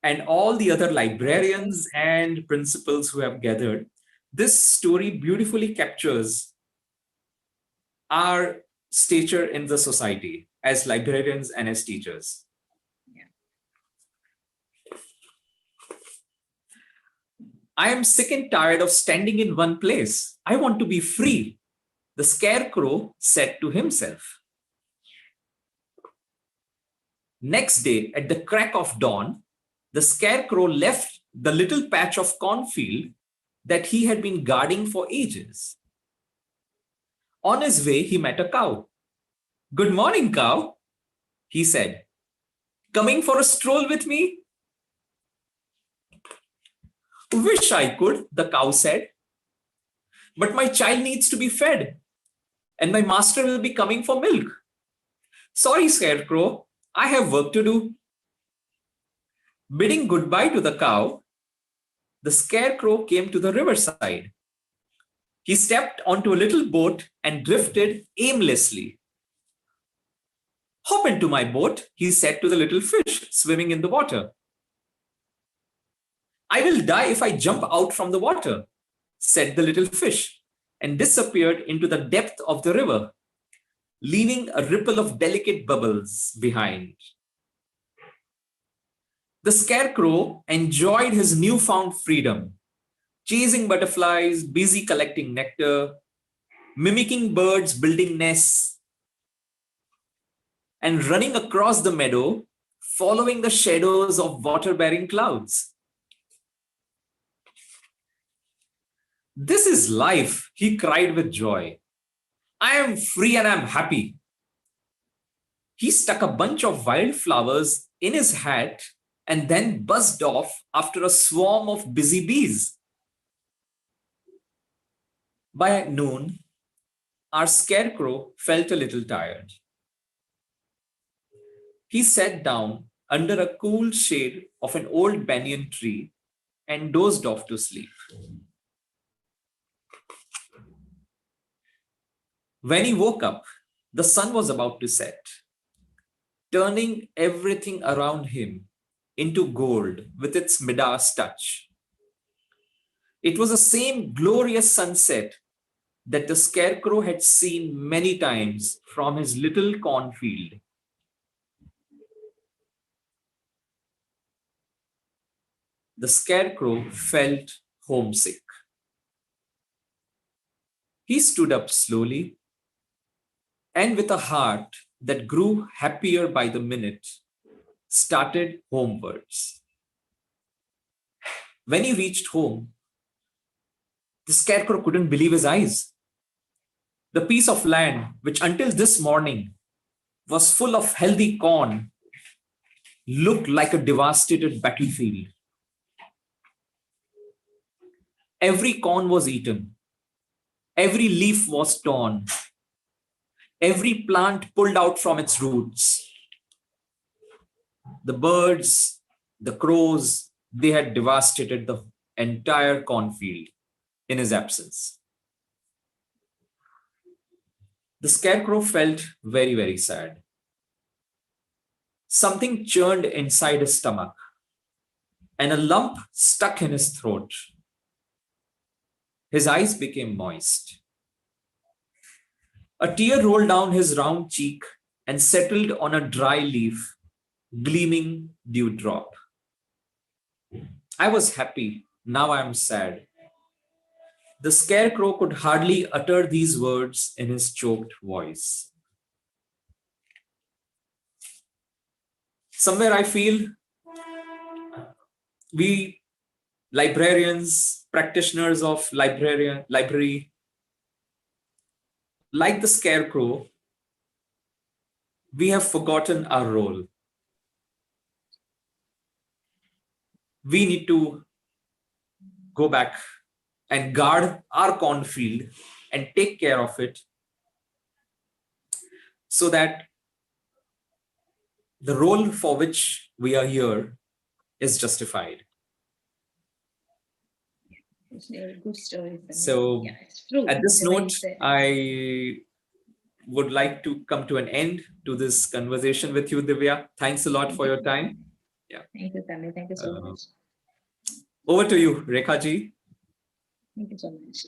and all the other librarians and principals who have gathered. This story beautifully captures our stature in the society as librarians and as teachers. I am sick and tired of standing in one place. I want to be free, the scarecrow said to himself. Next day, at the crack of dawn, the scarecrow left the little patch of cornfield that he had been guarding for ages. On his way, he met a cow. "Good morning, cow," he said. "Coming for a stroll with me?" "Wish I could," the cow said. "But my child needs to be fed, and my master will be coming for milk. Sorry, scarecrow, I have work to do." Bidding goodbye to the cow, the scarecrow came to the riverside. He stepped onto a little boat and drifted aimlessly. "Hop into my boat," he said to the little fish swimming in the water. "I will die if I jump out from the water," said the little fish, and disappeared into the depth of the river, leaving a ripple of delicate bubbles behind. The scarecrow enjoyed his newfound freedom, chasing butterflies, busy collecting nectar, mimicking birds building nests, and running across the meadow, following the shadows of water-bearing clouds. "This is life," he cried with joy. "I am free and I'm happy." He stuck a bunch of wildflowers in his hat and then buzzed off after a swarm of busy bees. By noon, our scarecrow felt a little tired. He sat down under a cool shade of an old banyan tree and dozed off to sleep. When he woke up, the sun was about to set, turning everything around him into gold with its Midas touch. It was the same glorious sunset that the scarecrow had seen many times from his little cornfield. The scarecrow felt homesick. He stood up slowly, and with a heart that grew happier by the minute, started homewards. When he reached home, the scarecrow couldn't believe his eyes. The piece of land, which until this morning was full of healthy corn, looked like a devastated battlefield. Every corn was eaten, Every leaf was torn. Every plant pulled out from its roots. The birds, the crows, they had devastated the entire cornfield in his absence. The scarecrow felt very, very sad. Something churned inside his stomach, and a lump stuck in his throat. His eyes became moist. A tear rolled down his round cheek and settled on a dry leaf, gleaming dewdrop. I was happy, now I am sad. The scarecrow could hardly utter these words in his choked voice. Somewhere I feel we librarians, practitioners of library, like the scarecrow, we have forgotten our role. We need to go back and guard our cornfield and take care of it so that the role for which we are here is justified. It's a good story. So yeah, it's true. at this The way you note, said. I would like to come to an end to this conversation with you, Divya. Thanks a lot for your time. Yeah. Thank you, Tanvi. Thank you so much. Over to you, Rekha ji. Thank you so much.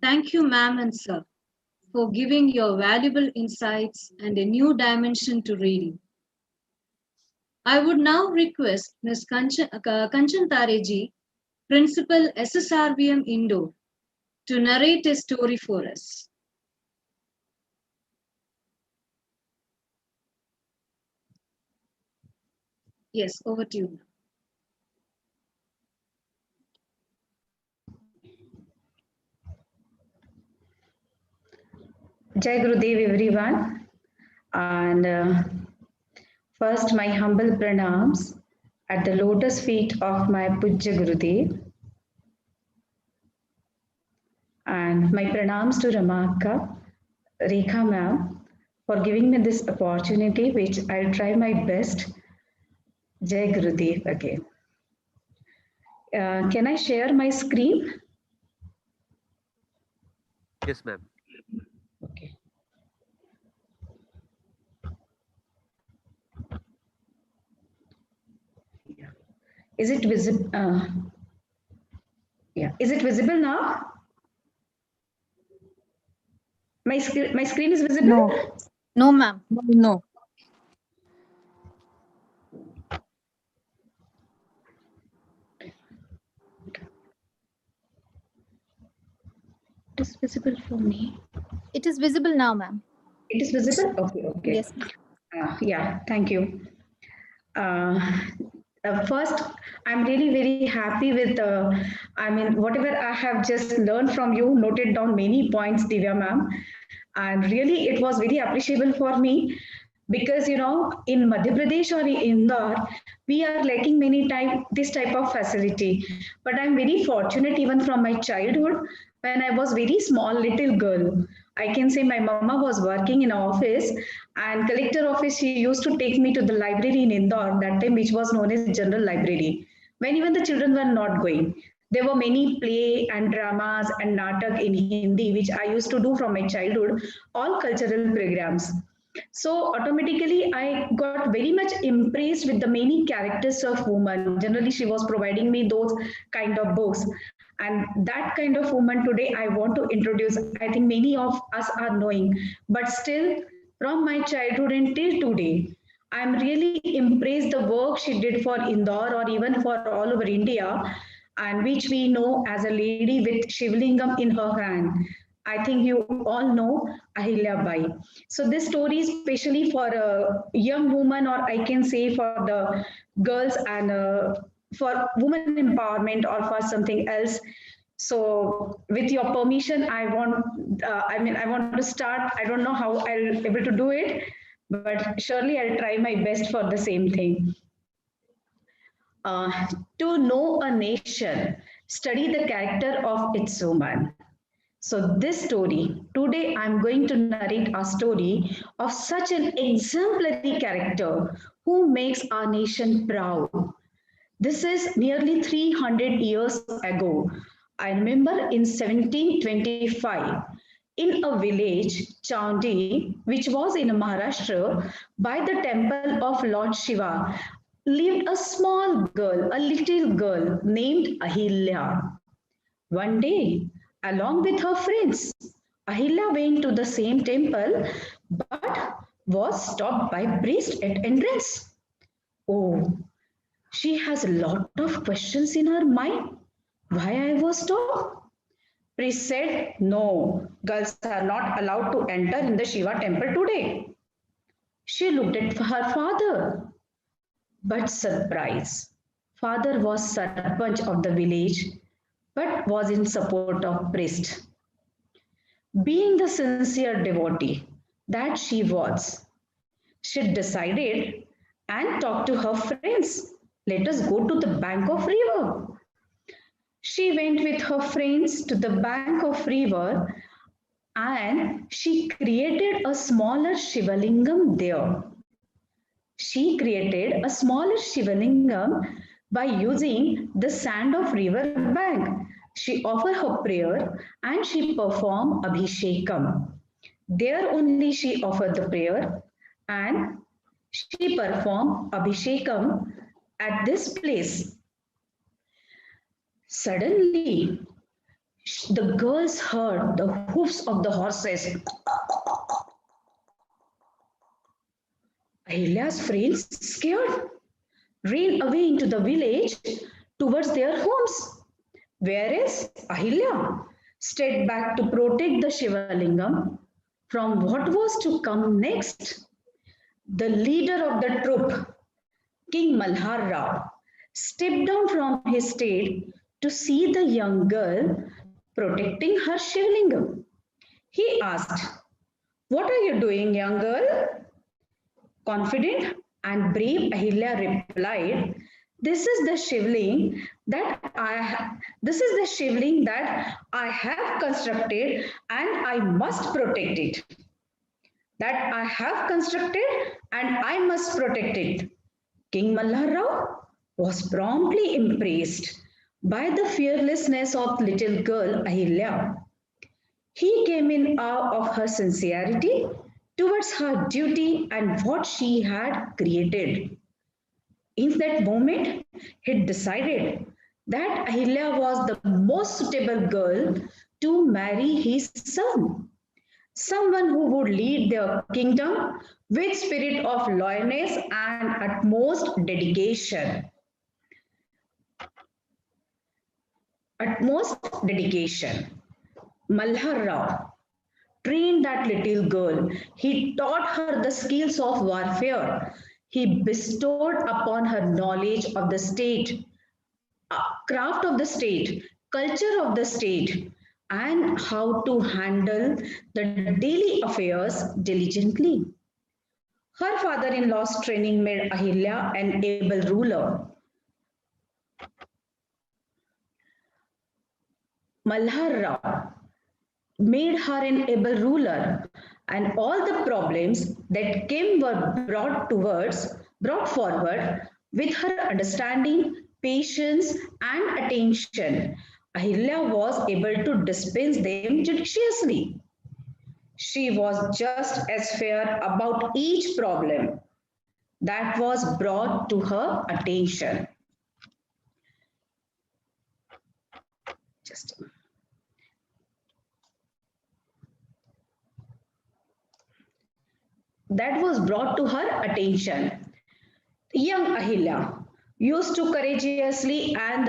Thank you, ma'am and sir, for giving your valuable insights and a new dimension to reading. I would now request Ms. Kanchan Tareji, Principal SSRVM Indore, to narrate a story for us. Yes, over to you. Jai Gurudev everyone, and first my humble pranams at the lotus feet of my Pujya Gurudev, and my pranams to Ramaka, Rekha ma'am, for giving me this opportunity, which I'll try my best. Jai Gurudev again. Can I share my screen? Yes, ma'am. Okay. Yeah. Is it visible? Yeah. Is it visible now? My screen is visible? No. No, ma'am. No. It is visible for me. It is visible now, ma'am. It is visible? Okay, okay. Yes, ma'am. Yeah, thank you. First, I'm really very happy with, whatever I have just learned from you, noted down many points, Divya ma'am. And really, it was very appreciable for me because, you know, in Madhya Pradesh or in Indore, we are lacking many time this type of facility. But I'm very fortunate even from my childhood when I was very small little girl. I can say my mama was working in an office and collector office. She used to take me to the library in Indore that time, which was known as General Library. When even the children were not going, there were many play and dramas and natak in Hindi, which I used to do from my childhood, all cultural programs. So automatically, I got very much impressed with the many characters of women. Generally, she was providing me those kind of books. And that kind of woman today, I want to introduce. I think many of us are knowing, but still, from my childhood until today, I'm really impressed the work she did for Indore or even for all over India, and which we know as a lady with Shivlingam in her hand. I think you all know Ahilya Bai. So this story is especially for a young woman, or I can say for the girls and for women empowerment or for something else. So with your permission, I want to start. I don't know how I'll able to do it, but surely I'll try my best for the same thing. To know a nation study the character of its woman. So this story, today I'm going to narrate a story of such an exemplary character who makes our nation proud. This is nearly 300 years ago. I remember in 1725, in a village, Chandi, which was in Maharashtra, by the temple of Lord Shiva, lived a small girl, a little girl named Ahilya. One day, along with her friends, Ahilya went to the same temple but was stopped by priest at entrance. Oh, she has a lot of questions in her mind. Why I was stopped? Priest said, no, girls are not allowed to enter in the Shiva temple today. She looked at her father, but surprise. Father was Sarpanch of the village, but was in support of priest. Being the sincere devotee that she was, she decided and talked to her friends. Let us go to the bank of river. She went with her friends to the bank of river and she created a smaller Shivalingam there. She created a smaller Shivalingam by using the sand of river bank. She offered her prayer and she performed Abhishekam. There only she offered the prayer and she performed Abhishekam at this place. Suddenly, the girls heard the hoofs of the horses. Ahilya's friends, scared, ran away into the village towards their homes. Whereas Ahilya stayed back to protect the Shivalingam from what was to come next. The leader of the troop, King Malhar Rao, stepped down from his state to see the young girl protecting her Shivalingam. He asked, what are you doing, young girl? Confident and brave Ahilya replied, this is the shivling that I have constructed and I must protect it. That I have constructed and I must protect it. King Malhar Rao was promptly impressed by the fearlessness of little girl Ahilya. He came in awe of her sincerity towards her duty and what she had created. In that moment, he decided that Ahilya was the most suitable girl to marry his son, someone who would lead their kingdom with spirit of loyalness and utmost dedication. Utmost dedication. Malhar Rao trained that little girl. He taught her the skills of warfare. He bestowed upon her knowledge of the state, craft of the state, culture of the state, and how to handle the daily affairs diligently. Her father-in-law's training made Ahilya an able ruler. Malhar Rao made her an able ruler, and all the problems that came were brought forward with her understanding, patience, and attention. Ahilya was able to dispense them judiciously. She was just as fair about each problem that was brought to her attention. Just a minute. That was brought to her attention. Young Ahilya used to courageously and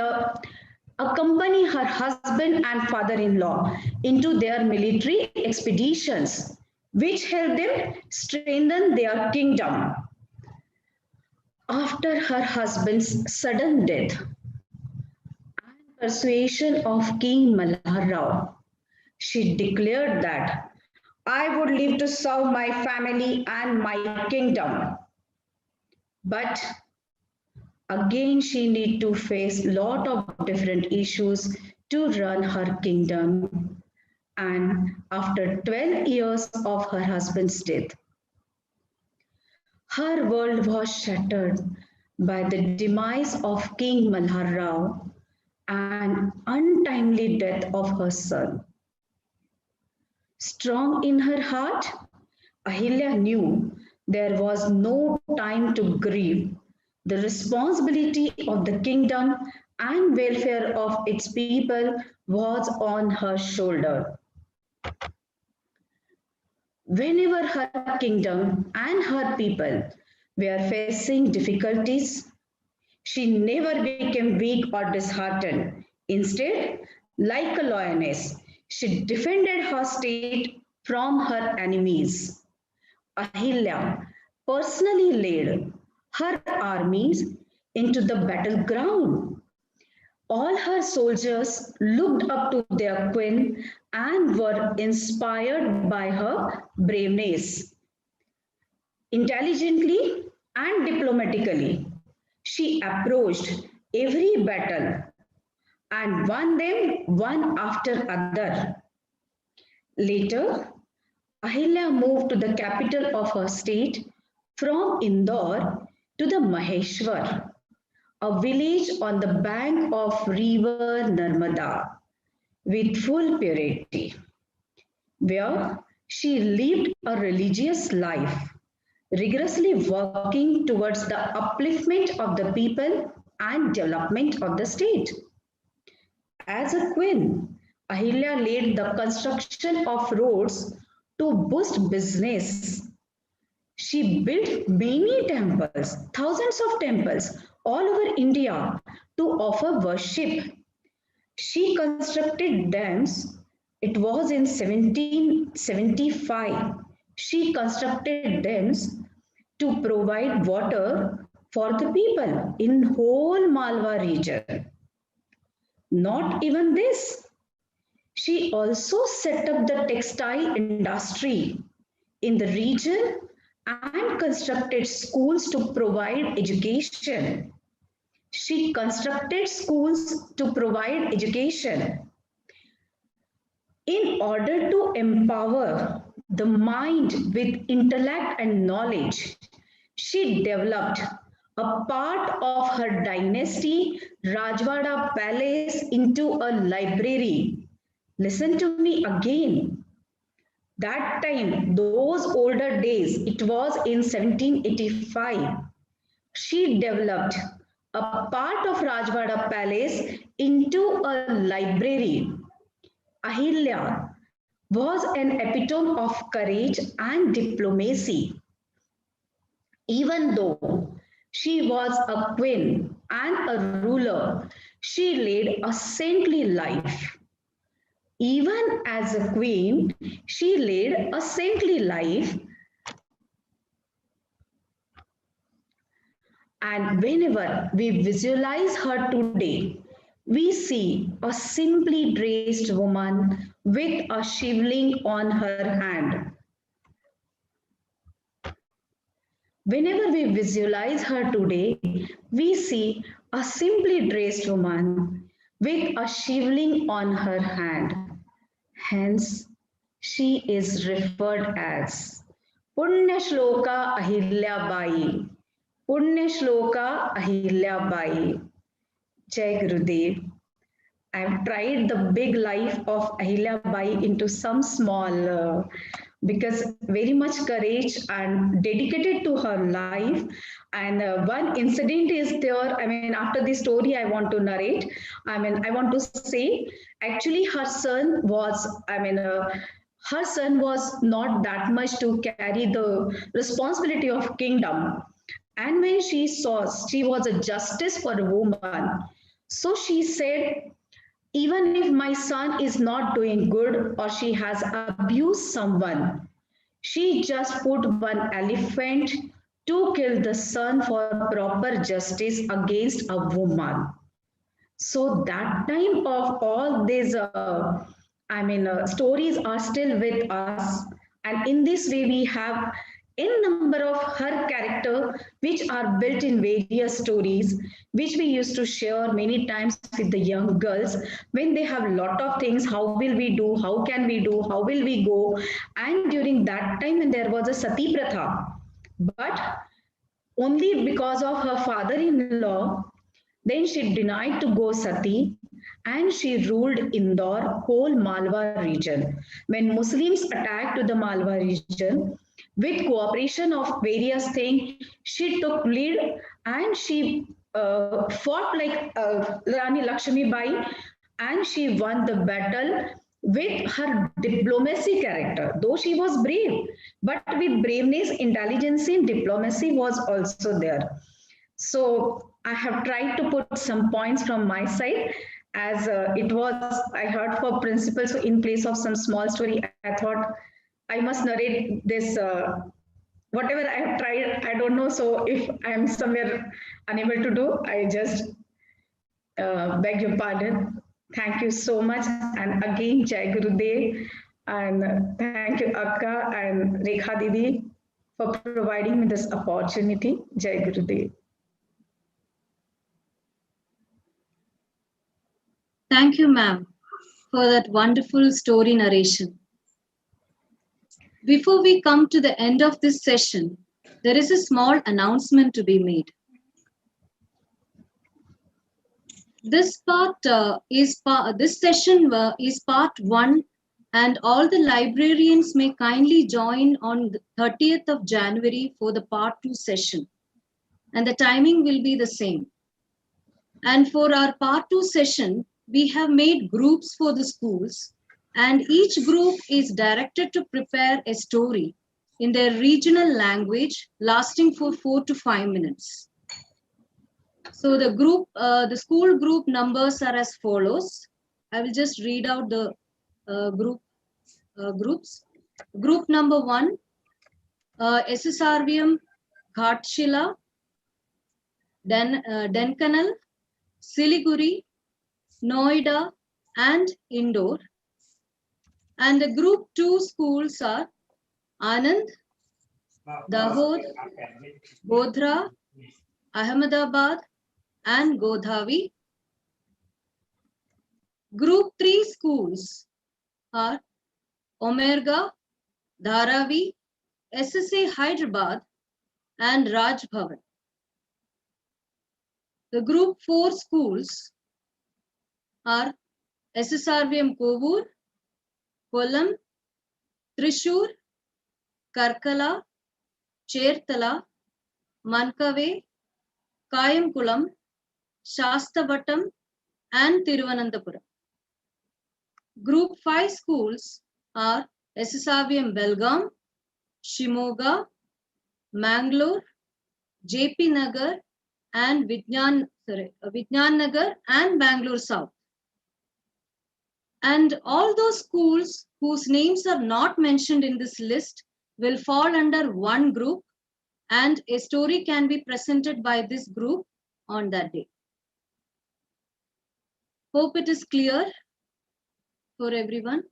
accompany her husband and father-in-law into their military expeditions, which helped them strengthen their kingdom. After her husband's sudden death and persuasion of King Malhar Rao, she declared that I would live to serve my family and my kingdom. But Again, she need to face lot of different issues to run her kingdom. And after 12 years of her husband's death, her world was shattered by the demise of King Malhar Rao and untimely death of her son. Strong in her heart, Ahilya knew there was no time to grieve. The responsibility of the kingdom and welfare of its people was on her shoulder. Whenever her kingdom and her people were facing difficulties, she never became weak or disheartened. Instead, like a lioness, she defended her state from her enemies. Ahilya personally led her armies into the battleground. All her soldiers looked up to their queen and were inspired by her braveness. Intelligently and diplomatically, she approached every battle and won them one after other. Later, Ahilya moved to the capital of her state from Indore to the Maheshwar, a village on the bank of river Narmada with full purity, where she lived a religious life, rigorously working towards the upliftment of the people and development of the state. As a queen, Ahilya led the construction of roads to boost business. She built many temples, thousands of temples all over India to offer worship. She constructed dams. It was in 1775. She constructed dams to provide water for the people in whole Malwa region. Not even this. She also set up the textile industry in the region and constructed schools to provide education. She constructed schools to provide education. In order to empower the mind with intellect and knowledge, she developed a part of her dynasty, Rajwada Palace, into a library. Listen to me again. That time, those older days, it was in 1785. She developed a part of Rajwada Palace into a library. Ahilya was an epitome of courage and diplomacy. Even though she was a queen and a ruler, she led a saintly life. Even as a queen, she led a saintly life. And whenever we visualize her today, we see a simply dressed woman with a shivling on her hand. Whenever we visualize her today, we see a simply dressed woman with a shivling on her hand. Hence, she is referred as Punya Shloka Ahilya Bai. Punya Shloka Ahilya Bai. Jai Gurudev. I've tried the big life of Ahilya Bai into some small, because very much courage and dedicated to her life. And one incident is there. I mean, after this story, I want to narrate. I want to say, actually, her son was, her son was not that much to carry the responsibility of kingdom. And when she saw she was a justice for a woman, so she said, even if my son is not doing good or she has abused someone, she just put one elephant to kill the son for proper justice against a woman. So that time of all these, stories are still with us. And in this way, we have n number of her character which are built in various stories which we used to share many times with the young girls when they have lot of things. How will we do, how can we do, how will we go? And during that time when there was a sati pratha, but only because of her father-in-law, then she denied to go sati and she ruled Indore, whole Malwa region. When Muslims attacked to the Malwa region, with cooperation of various things, she took lead and she fought like Rani Lakshmi Bai, and she won the battle with her diplomacy character. Though she was brave, but with braveness, intelligence, and diplomacy was also there. So I have tried to put some points from my side, as it was I heard for principal. So in place of some small story, I thought I must narrate this. Whatever I have tried, I don't know. So if I am somewhere unable to do, I just beg your pardon. Thank you so much. And again, Jai Gurudev. And thank you, Akka and Rekha Didi, for providing me this opportunity. Jai Gurudev. Thank you, ma'am, for that wonderful story narration. Before we come to the end of this session, there is a small announcement to be made. This session is part 1, and all the librarians may kindly join on the 30th of January for the part 2 session, and the timing will be the same. And for our part 2 session, we have made groups for the schools, and each group is directed to prepare a story in their regional language lasting for 4 to 5 minutes. So the school group numbers are as follows. I will just read out the groups. Group number 1, SSRVM Ghatshila, Denkanal, Siliguri, Noida, and Indore. And the group 2 schools are Anand, Dahod, Godhra, Ahmedabad, and Godhavi. Group 3 schools are Omerga, Dharavi, SSA Hyderabad, and Raj Bhavan. The group 4 schools are SSRVM Kovur, Kollam, Trishur, Karkala, Chertala, Mankave, Kayamkulam, Shastavatam, and Tiruvananthapuram. Group 5 schools are SSRVM Belgaum, Shimoga, Mangalore, JP Nagar, and Vijnan Nagar and Bangalore South. And all those schools whose names are not mentioned in this list will fall under one group, and a story can be presented by this group on that day. Hope it is clear for everyone.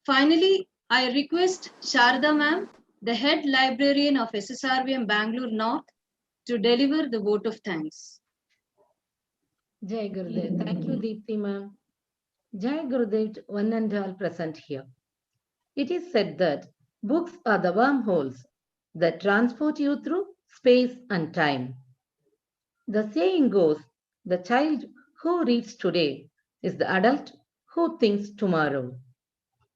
Finally, I request Sharda ma'am, the head librarian of SSRVM Bangalore North, to deliver the vote of thanks. Jai Gurudev. Thank you, Deepthi ma'am. Jai Gurudev to one and all present here. It is said that books are the wormholes that transport you through space and time. The saying goes, the child who reads today is the adult who thinks tomorrow.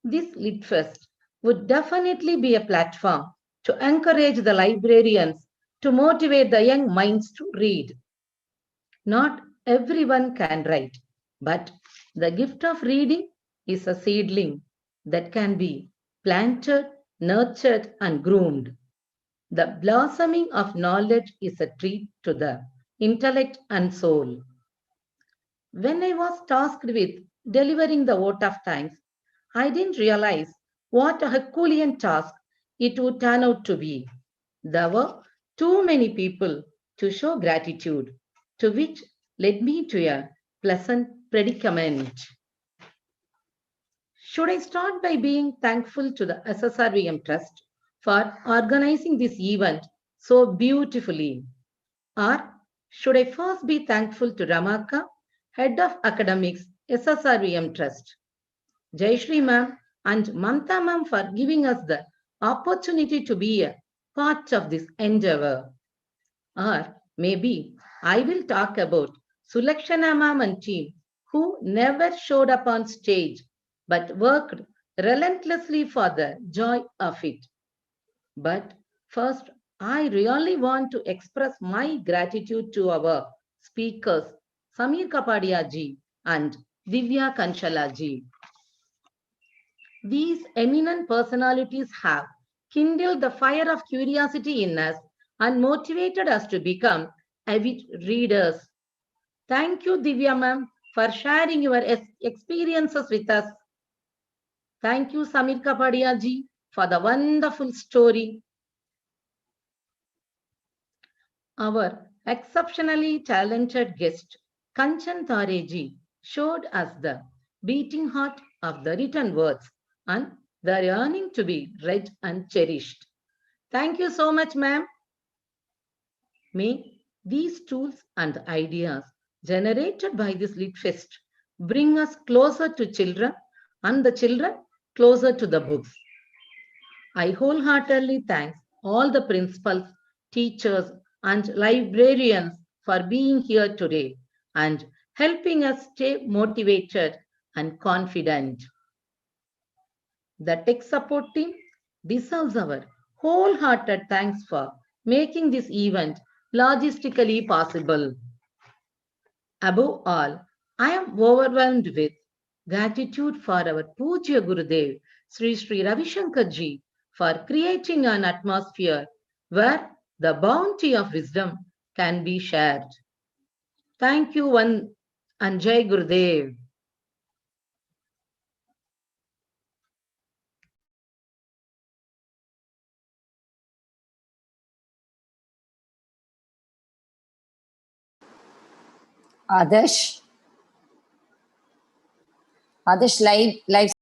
This Lit Fest would definitely be a platform to encourage the librarians to motivate the young minds to read. Not everyone can write, but the gift of reading is a seedling that can be planted, nurtured, and groomed. The blossoming of knowledge is a treat to the intellect and soul. When I was tasked with delivering the vote of thanks, I didn't realize what a Herculean task it would turn out to be. There were too many people to show gratitude, to which led me to a pleasant predicament. Should I start by being thankful to the SSRVM Trust for organizing this event so beautifully. Or should I first be thankful to Ramaka, Head of Academics, SSRVM Trust, Jayashree ma'am and Mamta ma'am for giving us the opportunity to be a part of this endeavor? Or maybe I will talk about Sulakshana ma'am and team who never showed up on stage but worked relentlessly for the joy of it. But first, I really want to express my gratitude to our speakers, Samir Kapadia ji and Divya Kanshala ji. These eminent personalities have kindled the fire of curiosity in us and motivated us to become avid readers. Thank you, Divya ma'am, for sharing your experiences with us. Thank you, Samir Kapadia ji, for the wonderful story. Our exceptionally talented guest, Kanchan Tareji, showed us the beating heart of the written words and the yearning to be read and cherished. Thank you so much, ma'am. May these tools and ideas generated by this Lit Fest bring us closer to children and the children closer to the books. I wholeheartedly thank all the principals, teachers, and librarians for being here today and helping us stay motivated and confident. The tech support team deserves our wholehearted thanks for making this event logistically possible. Above all, I am overwhelmed with gratitude for our Pujya Gurudev, Sri Sri Ravi Shankar ji, for creating an atmosphere where the bounty of wisdom can be shared. Thank you, one and Jai Gurudev. Adarsh, live